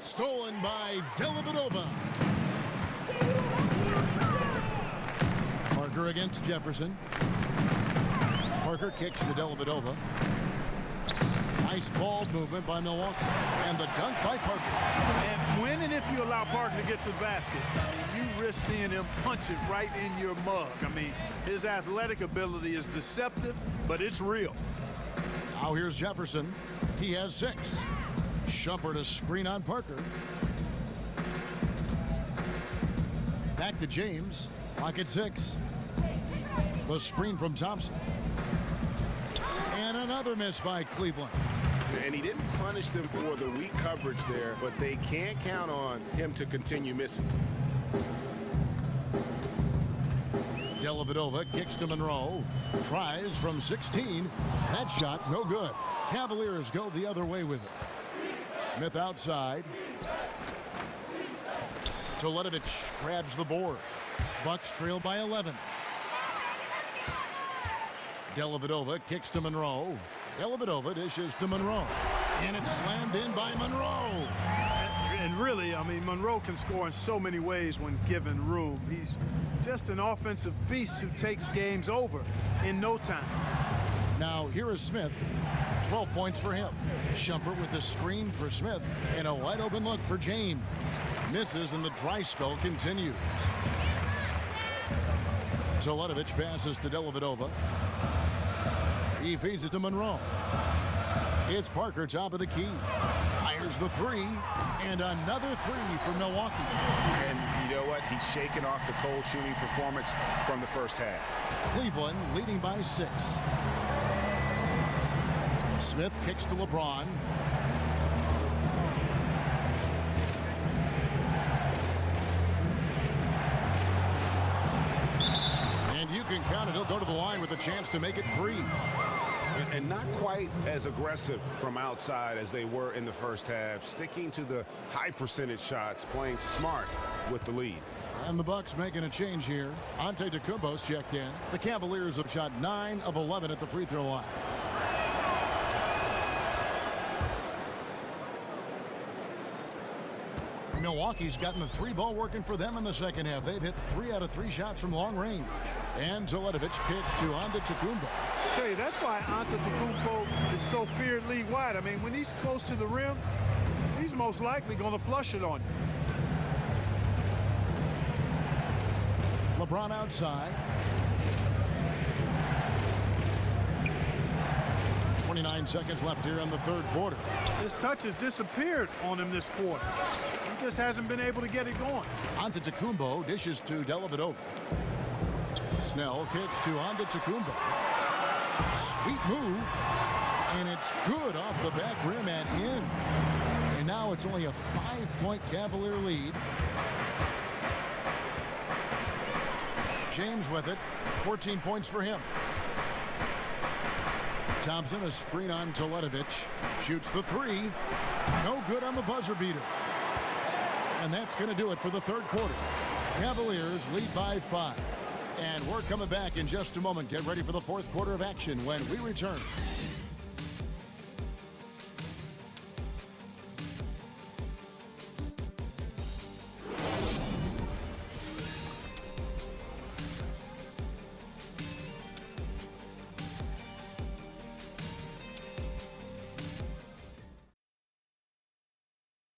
Stolen by Dellavedova. Parker against Jefferson. Parker kicks to Dellavedova. Nice ball movement by Milwaukee. And the dunk by Parker. And when and if you allow Parker to get to the basket, you risk seeing him punch it right in your mug. I mean, his athletic ability is deceptive, but it's real. Now here's Jefferson. He has 6. Shumpert to screen on Parker. Back to James. Clock at 6. The screen from Thompson. And another miss by Cleveland. And he didn't punish them for the weak coverage there, but they can't count on him to continue missing. Dellavedova kicks to Monroe. Tries from 16. That shot no good. Cavaliers go the other way with it. Smith outside. Toledovich grabs the board. Bucks trail by 11. Dellavedova kicks to Monroe. Dellavedova dishes to Monroe. And it's slammed in by Monroe. And really, I mean, Monroe can score in so many ways when given room. He's just an offensive beast who takes games over in no time. Now here is Smith. 12 points for him. Shumpert with the screen for Smith. And a wide open look for James. Misses and the dry spell continues. Toledovich passes to Dellavedova. He feeds it to Monroe. It's Parker, top of the key. Fires the 3. And another 3 for Milwaukee. And you know what? He's shaking off the cold shooting performance from the first half. Cleveland leading by 6. Smith kicks to LeBron. And you can count it. He'll go to the line with a chance to make it 3. And not quite as aggressive from outside as they were in the first half, sticking to the high percentage shots, playing smart with the lead. And the Bucks making a change here. Antetokounmpo's checked in. The Cavaliers have shot 9 of 11 at the free throw line. Milwaukee's gotten the 3-ball working for them in the second half. They've hit 3 out of 3 shots from long range. And Teletovic kicks to Antetokounmpo. Hey, that's why Antetokounmpo is so feared league-wide. I mean, when he's close to the rim, he's most likely going to flush it on you. LeBron outside. 29 seconds left here in the third quarter. His touch has disappeared on him this quarter. He just hasn't been able to get it going. Antetokounmpo dishes to Dellavedova. Snell kicks to Antetokounmpo. Sweet move. And it's good off the back rim and in. And now it's only a 5-point Cavalier lead. James with it. 14 points for him. Thompson, a screen on Teletovic. Shoots the 3. No good on the buzzer beater. And that's going to do it for the third quarter. Cavaliers lead by 5. And we're coming back in just a moment. Get ready for the fourth quarter of action when we return.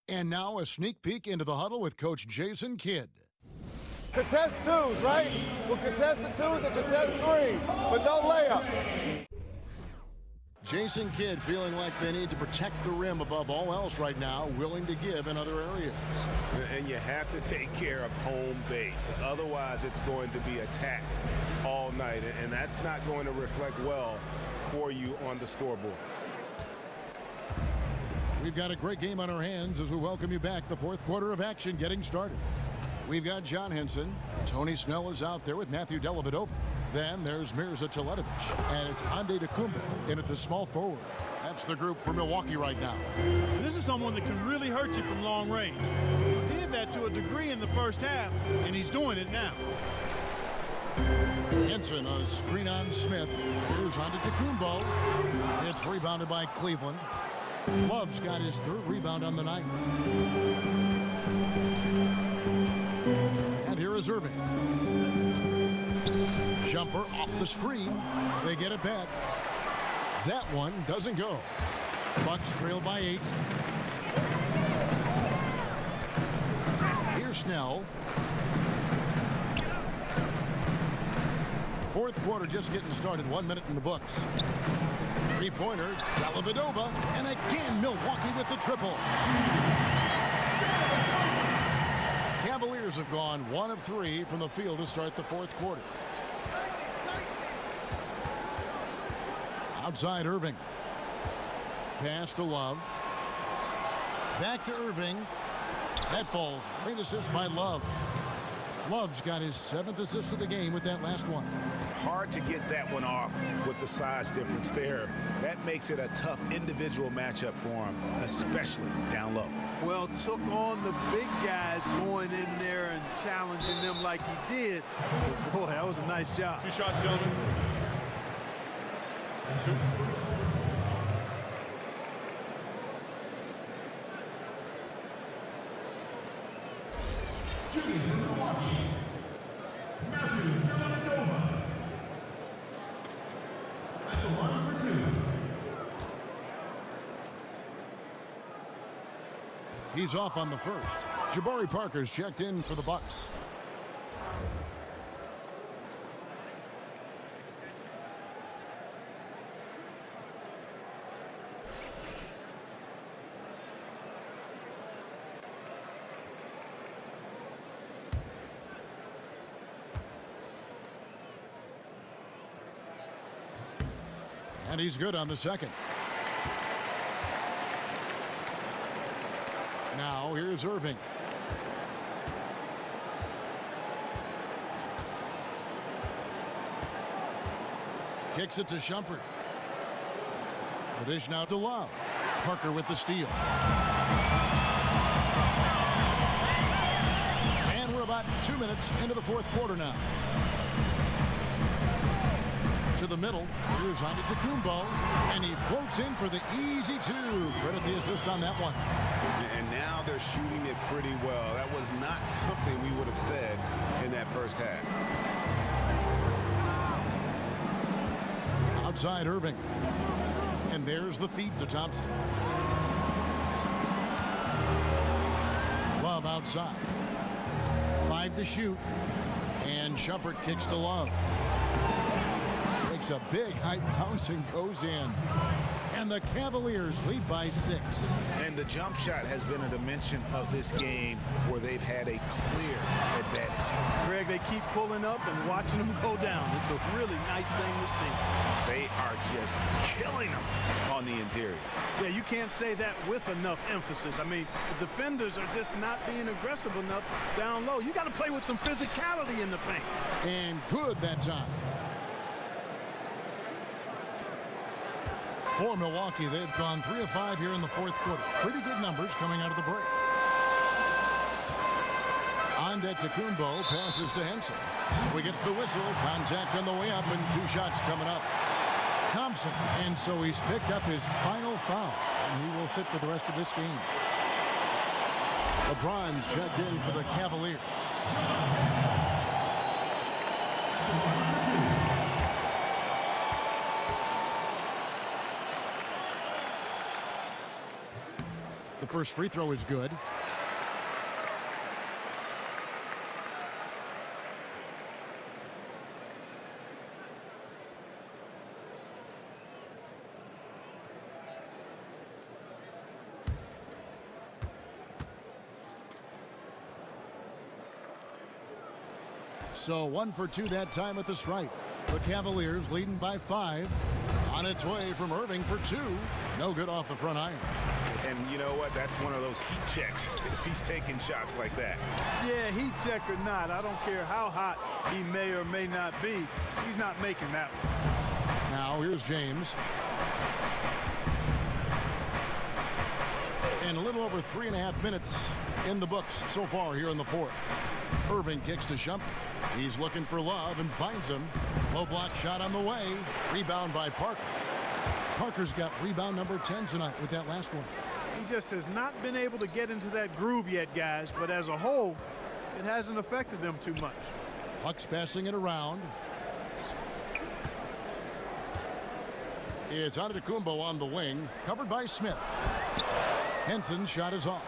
And now a sneak peek into the huddle with Coach Jason Kidd. Contest 2s, right? We'll contest the 2s and contest 3s, but no layups. Jason Kidd feeling like they need to protect the rim above all else right now, willing to give in other areas. And you have to take care of home base. Otherwise, it's going to be attacked all night, and that's not going to reflect well for you on the scoreboard. We've got a great game on our hands as we welcome you back. The fourth quarter of action getting started. We've got John Henson. Tony Snell is out there with Matthew Dellavedova. Then there's Mirza Teletovic. And it's Antetokounmpo in at the small forward. That's the group for Milwaukee right now. This is someone that can really hurt you from long range. He did that to a degree in the first half, and he's doing it now. Henson, a screen on Smith. Here's Antetokounmpo. It's rebounded by Cleveland. Love's got his 3rd rebound on the night. And here is Irving. Jumper off the screen. They get it back. That one doesn't go. Bucks trail by 8. Here's Snell. Fourth quarter just getting started. 1 minute in the books. Three-pointer, Dellavedova, and again Milwaukee with the triple. Cavaliers have gone 1 of 3 from the field to start the fourth quarter. Outside Irving. Pass to Love. Back to Irving. That falls. Great assist by Love. Love's got his 7th assist of the game with that last one. Hard to get that one off with the size difference there. That makes it a tough individual matchup for him, especially down low. Well, took on the big guys going in there and challenging them like he did. Boy, that was a nice job. 2 shots, gentlemen. Shooting for Milwaukee, Matthew Dellavedova. At the line for 2. He's off on the first. Jabari Parker's checked in for the Bucks. And he's good on the second. Now here's Irving. Kicks it to Shumpert. The dish now to Love. Parker with the steal. And we're about 2 minutes into the fourth quarter now. To the middle. Here's Antetokounmpo. And he floats in for the easy two. Credit the assist on that one. And now they're shooting it pretty well. That was not something we would have said in that first half. Outside Irving. And there's the feed to Thompson. Love outside. 5 to shoot. And Shumpert kicks to Love. Makes a big high bounce and goes in. And the Cavaliers lead by 6. And the jump shot has been a dimension of this game where they've had a clear advantage. Greg, they keep pulling up and watching them go down. It's a really nice thing to see. They are just killing them on the interior. Yeah, you can't say that with enough emphasis. I mean, the defenders are just not being aggressive enough down low. You got to play with some physicality in the paint. And good that time. For Milwaukee, they've gone 3 of 5 here in the fourth quarter. Pretty good numbers coming out of the break. Antetokounmpo passes to Henson. So he gets the whistle. Contact on the way up and 2 shots coming up. Thompson, and so he's picked up his final foul. And he will sit for the rest of this game. LeBron's checked in for the Cavaliers. The first free throw is good. So 1 for 2 that time at the stripe. The Cavaliers leading by 5. On its way from Irving for 2. No good off the front iron. And you know what? That's one of those heat checks if he's taking shots like that. Yeah, heat check or not, I don't care how hot he may or may not be. He's not making that one. Now here's James. And a little over 3.5 minutes in the books so far here in the fourth. Irving kicks to Shumpert. He's looking for Love and finds him. Low block shot on the way. Rebound by Parker. Parker's got rebound number 10 tonight with that last one. He just has not been able to get into that groove yet, guys. But as a whole, it hasn't affected them too much. Bucks passing it around. It's Antetokounmpo on the wing, covered by Smith. Henson's shot is off.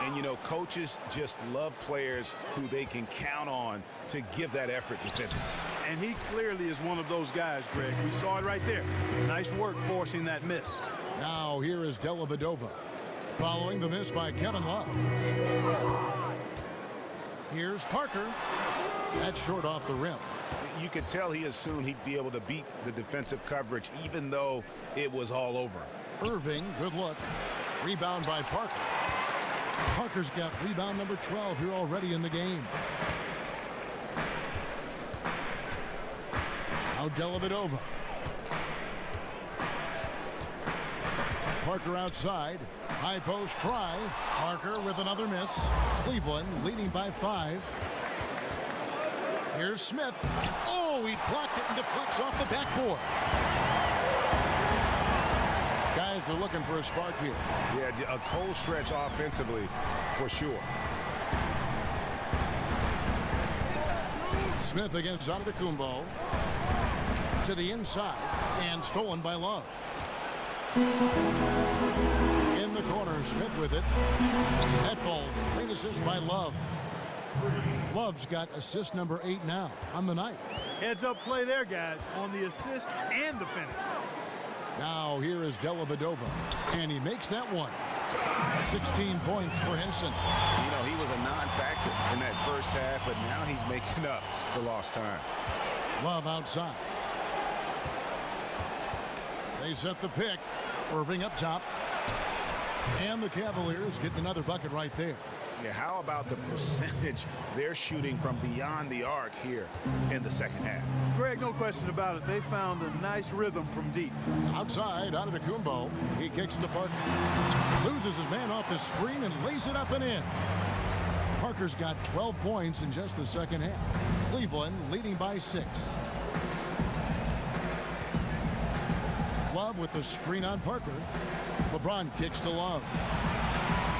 And, you know, coaches just love players who they can count on to give that effort defensively. And he clearly is one of those guys, Greg. We saw it right there. Nice work forcing that miss. Now here is Dellavedova, following the miss by Kevin Love. Here's Parker. That's short off the rim. You could tell he assumed he'd be able to beat the defensive coverage, even though it was all over. Irving, good look. Rebound by Parker. Parker's got rebound number 12 here already in the game. Now Dellavedova. Parker outside. High post try. Parker with another miss. Cleveland leading by 5. Here's Smith. And oh, he blocked it and deflects off the backboard. Guys are looking for a spark here. Yeah, a cold stretch offensively for sure. Smith against Antetokounmpo. To the inside and stolen by Love. In the corner, Smith with it. That ball's late assist by Love. Love's got assist number 8 now on the night. Heads up play there, guys, on the assist and the finish. Now here is Dellavedova, and he makes that one. 16 points for Henson. You know, he was a non-factor in that first half, but now he's making up for lost time. Love outside. They set the pick. Irving up top. And the Cavaliers getting another bucket right there. Yeah, how about the percentage they're shooting from beyond the arc here in the second half? Greg, no question about it. They found a nice rhythm from deep. Outside, Antetokounmpo. He kicks to Parker. Loses his man off the screen and lays it up and in. Parker's got 12 points in just the second half. Cleveland leading by 6. Love with the screen on Parker. LeBron kicks to Love.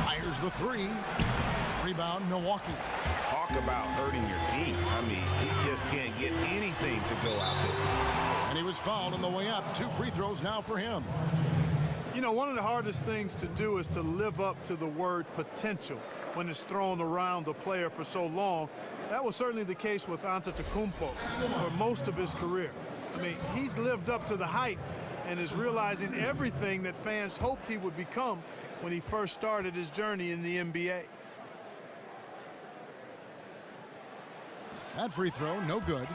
Fires the 3. Rebound, Milwaukee. Talk about hurting your team. I mean, he just can't get anything to go out there. And he was fouled on the way up. 2 free throws now for him. You know, one of the hardest things to do is to live up to the word potential when it's thrown around a player for so long. That was certainly the case with Antetokounmpo for most of his career. I mean, he's lived up to the hype and is realizing everything that fans hoped he would become when he first started his journey in the NBA. That free throw, no good.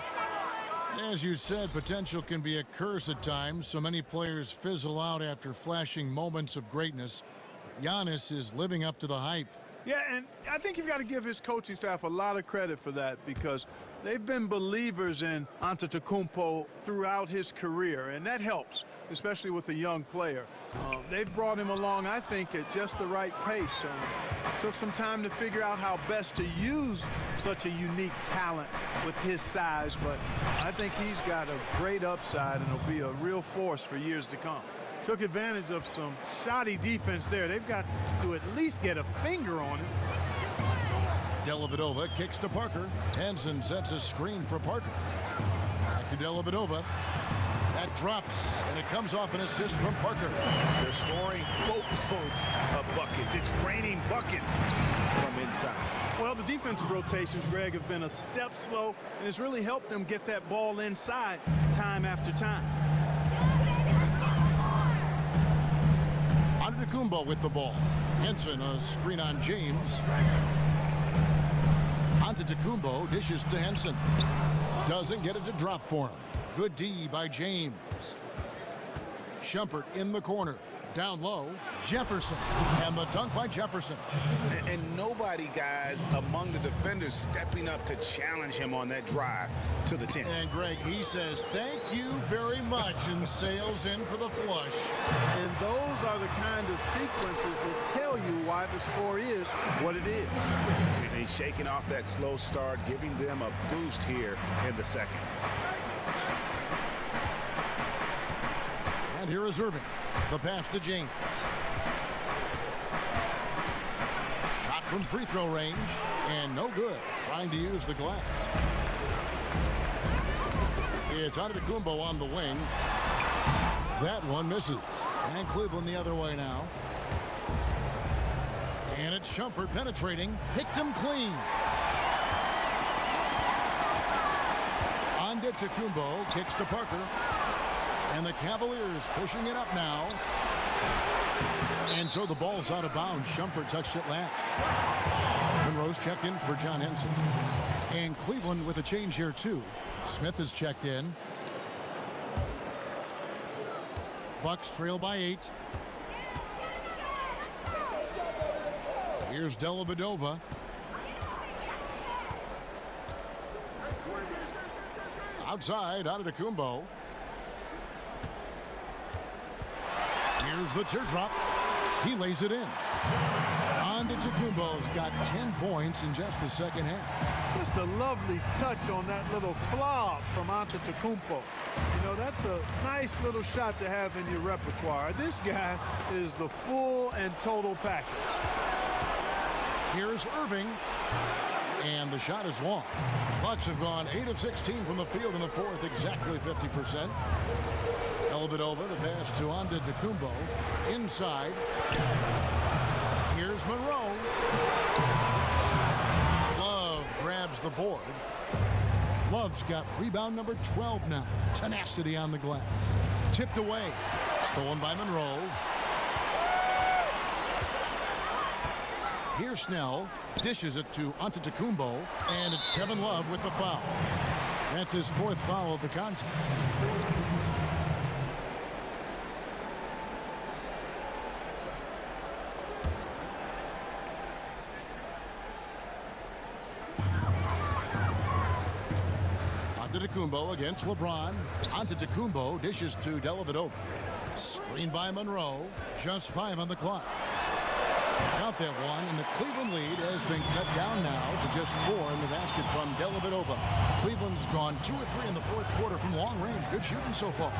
As you said, potential can be a curse at times. So many players fizzle out after flashing moments of greatness. Giannis is living up to the hype. Yeah, and I think you've got to give his coaching staff a lot of credit for that because they've been believers in Antetokounmpo throughout his career, and that helps, especially with a young player. They've brought him along, I think, at just the right pace. Took some time to figure out how best to use such a unique talent with his size, but I think he's got a great upside and will be a real force for years to come. Took advantage of some shoddy defense there. They've got to at least get a finger on it. Dellavedova kicks to Parker. Hansen sets a screen for Parker. Back to Dellavedova. That drops, and it comes off an assist from Parker. They're scoring boatloads of buckets. It's raining buckets from inside. Well, the defensive rotations, Greg, have been a step slow, and it's really helped them get that ball inside time after time. Antetokounmpo with the ball. Henson, a screen on James. Antetokounmpo dishes to Henson. Doesn't get it to drop for him. Good D by James. Shumpert in the corner. Down low, Jefferson. And the dunk by Jefferson. And nobody, guys, among the defenders stepping up to challenge him on that drive to the 10. And Greg, he says, thank you very much, and sails in for the flush. And those are the kind of sequences that tell you why the score is what it is. And he's shaking off that slow start, giving them a boost here in the second. And here is Irving. The pass to James. Shot from free throw range, and no good. Trying to use the glass. It's Antetokounmpo on the wing. That one misses. And Cleveland the other way now. And it's Shumpert penetrating. Picked him clean. Antetokounmpo kicks to Parker. And the Cavaliers pushing it up now. And so the ball's out of bounds. Shumpert touched it last. Monroe's checked in for John Henson. And Cleveland with a change here too. Smith is checked in. Bucks trail by 8. Here's Dellavedova. Outside, Antetokounmpo. Here's the teardrop. He lays it in. Antetokounmpo's got 10 points in just the second half. Just a lovely touch on that little flob from Antetokounmpo. You know, that's a nice little shot to have in your repertoire. This guy is the full and total package. Here's Irving. And the shot is long. Bucks have gone 8 of 16 from the field in the fourth, exactly 50%. Dellavedova, the pass to Antetokounmpo. Inside. Here's Monroe. Love grabs the board. Love's got rebound number 12 now. Tenacity on the glass. Tipped away. Stolen by Monroe. Here's Snell. Dishes it to Antetokounmpo. And it's Kevin Love with the foul. That's his 4th foul of the contest. Antetokounmpo against LeBron. Antetokounmpo dishes to Dellavedova. Screen by Monroe. Just 5 on the clock. Got that one, and the Cleveland lead has been cut down now to just 4 in the basket from Dellavedova. Cleveland's gone 2 or 3 in the fourth quarter from long range. Good shooting so far.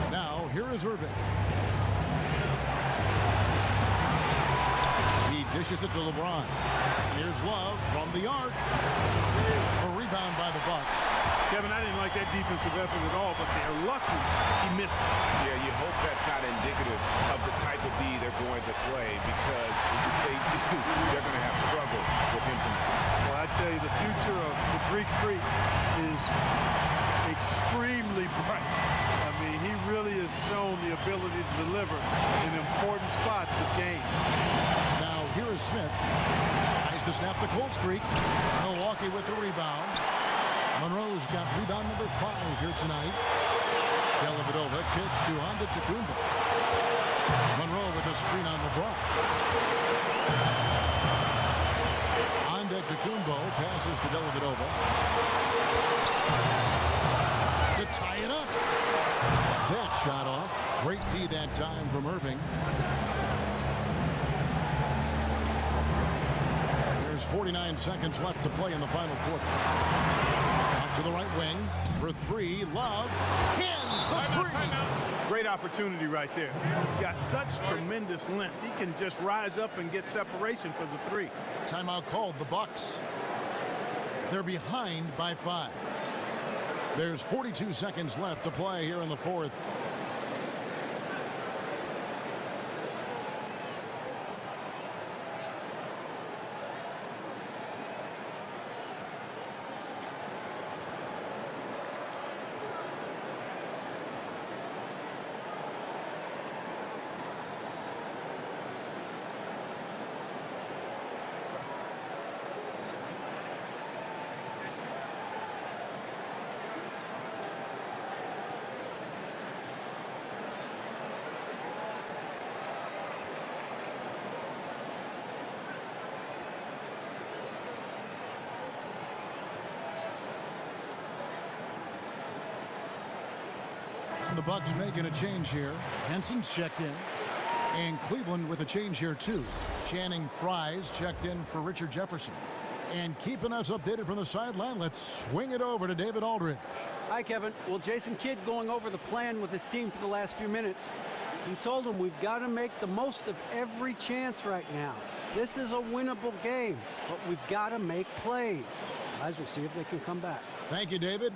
Now, here is Irving. He dishes it to LeBron. Here's Love from the arc. A rebound by the Bucks. Kevin, I didn't like that defensive effort at all, but they're lucky he missed it. Yeah, you hope that's not indicative of the type of D they're going to play, because if they do, they're going to have struggles with him tonight. Well, I tell you, the future of the Greek Freak is extremely bright. I mean, he really has shown the ability to deliver in important spots of game. Now, here is Smith. Tries to snap the cold streak. Milwaukee with the rebound. Monroe's got rebound number 5 here tonight. Dellavedova kicks to Antetokounmpo. Monroe with a screen on LeBron. Antetokounmpo passes to Dellavedova to tie it up. That shot off. Great D that time from Irving. There's 49 seconds left to play in the final quarter. To the right wing for 3. Love cans the 3. Great opportunity right there. He's got such tremendous length. He can just rise up and get separation for the 3. Timeout called. The Bucks. They're behind by 5. There's 42 seconds left to play here in the fourth. The Bucks making a change here. Henson's checked in. And Cleveland with a change here, too. Channing Frye's checked in for Richard Jefferson. And keeping us updated from the sideline, let's swing it over to David Aldridge. Hi, Kevin. Well, Jason Kidd going over the plan with his team for the last few minutes. He told them we've got to make the most of every chance right now. This is a winnable game, but we've got to make plays. Guys, we'll see if they can come back. Thank you, David.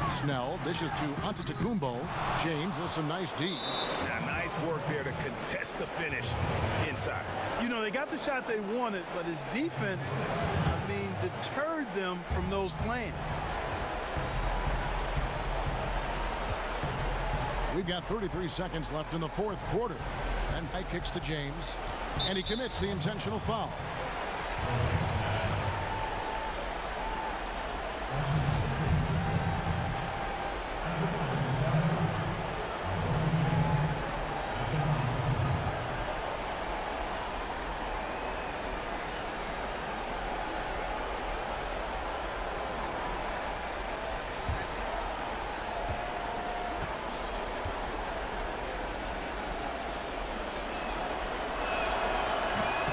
Snell dishes to Antetokounmpo. James with some nice D. Now, nice work there to contest the finish inside. You know, they got the shot they wanted, but his defense, I mean, deterred them from those plans. We've got 33 seconds left in the fourth quarter. And Fight kicks to James. And he commits the intentional foul.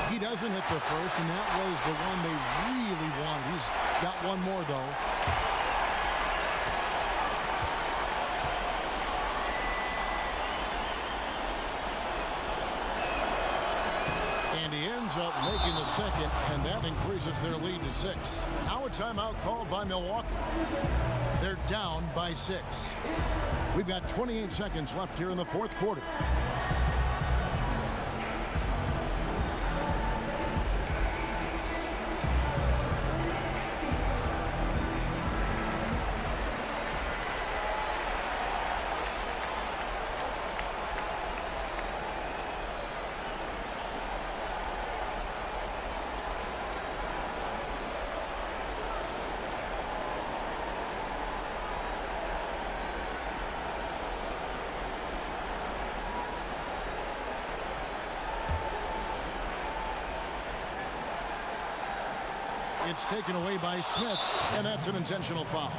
He doesn't hit the first, and that was the one they really wanted. He's got one more, though. And he ends up making the second, and that increases their lead to 6. Now a timeout called by Milwaukee. They're down by 6. We've got 28 seconds left here in the fourth quarter. it's taken away by Smith, and that's an intentional foul.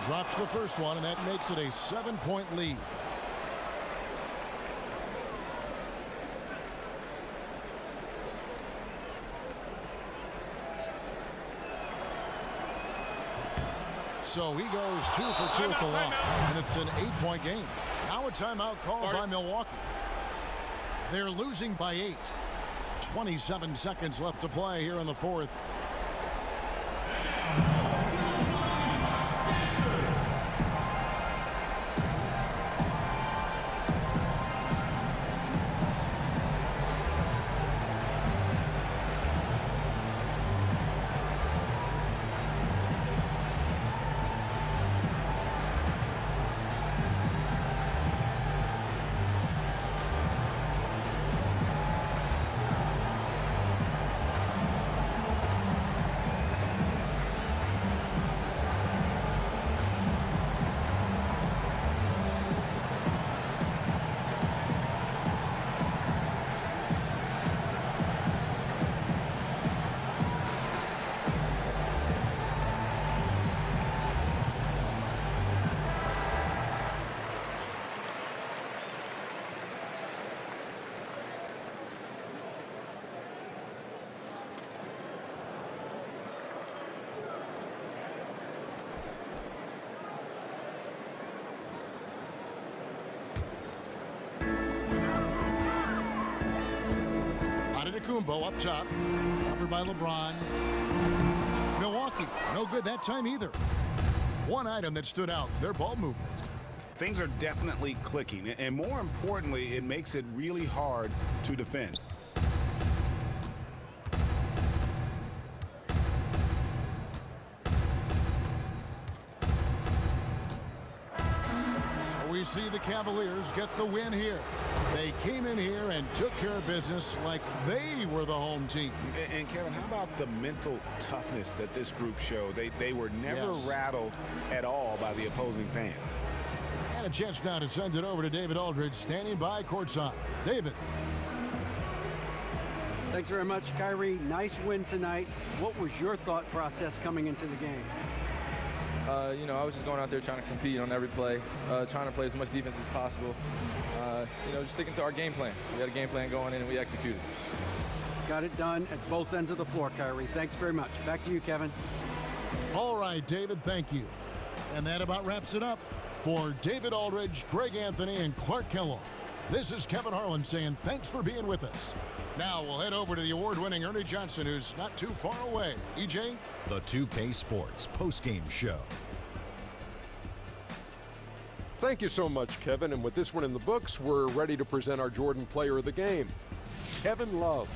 Drops the first one, and that makes it a 7-point lead. So he goes 2 for 2 at the line, and it's an 8-point game. Now a timeout called by Milwaukee. They're losing by 8. 27 seconds left to play here in the fourth. Kumbo up top, covered by LeBron. Milwaukee, no good that time either. One item that stood out, their ball movement. Things are definitely clicking, and more importantly, it makes it really hard to defend. We see the Cavaliers get the win here. They came in here and took care of business like they were the home team. And Kevin, how about the mental toughness that this group showed? They were never rattled at all by the opposing fans. And a chance now to send it over to David Aldridge, standing by courtside. David. Thanks very much, Kyrie. Nice win tonight. What was your thought process coming into the game? You know, I was just going out there trying to compete on every play, trying to play as much defense as possible. You know, just sticking to our game plan. We had a game plan going in, and we executed. Got it done at both ends of the floor, Kyrie. Thanks very much. Back to you, Kevin. All right, David, thank you. And that about wraps it up. For David Aldridge, Greg Anthony, and Clark Kellogg, this is Kevin Harlan saying thanks for being with us. Now we'll head over to the award-winning Ernie Johnson, who's not too far away. EJ? The 2K Sports postgame show. Thank you so much, Kevin. And with this one in the books, we're ready to present our Jordan Player of the Game, Kevin Love.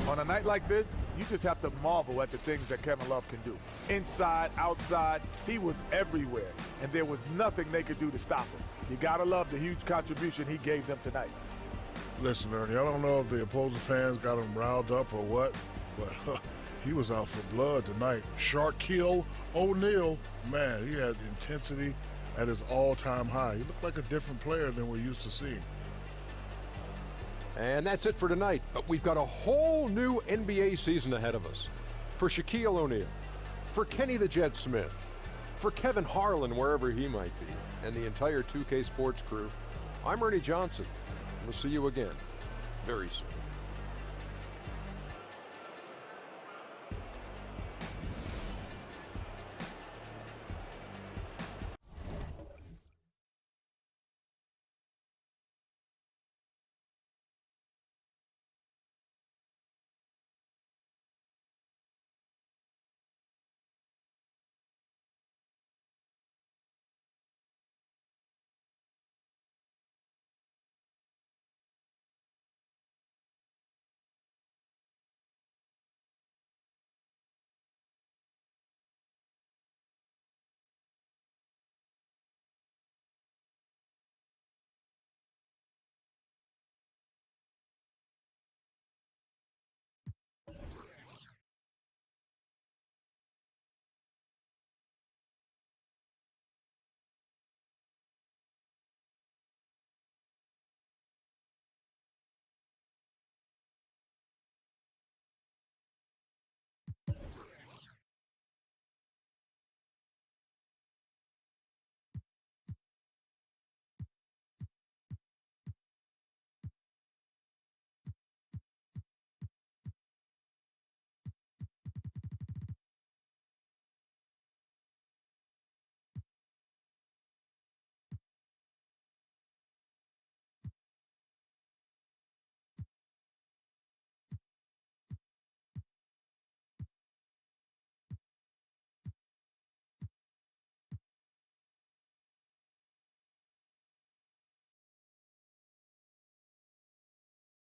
On a night like this, you just have to marvel at the things that Kevin Love can do. Inside, outside, he was everywhere, and there was nothing they could do to stop him. You gotta love the huge contribution he gave them tonight. Listen, Ernie, I don't know if the opposing fans got him riled up or what, but he was out for blood tonight. Shaquille O'Neal, man, he had intensity at his all-time high. He looked like a different player than we're used to seeing. And that's it for tonight, but we've got a whole new NBA season ahead of us. For Shaquille O'Neal, for Kenny the Jet Smith, for Kevin Harlan, wherever he might be, and the entire 2K Sports crew, I'm Ernie Johnson. We'll see you again very soon.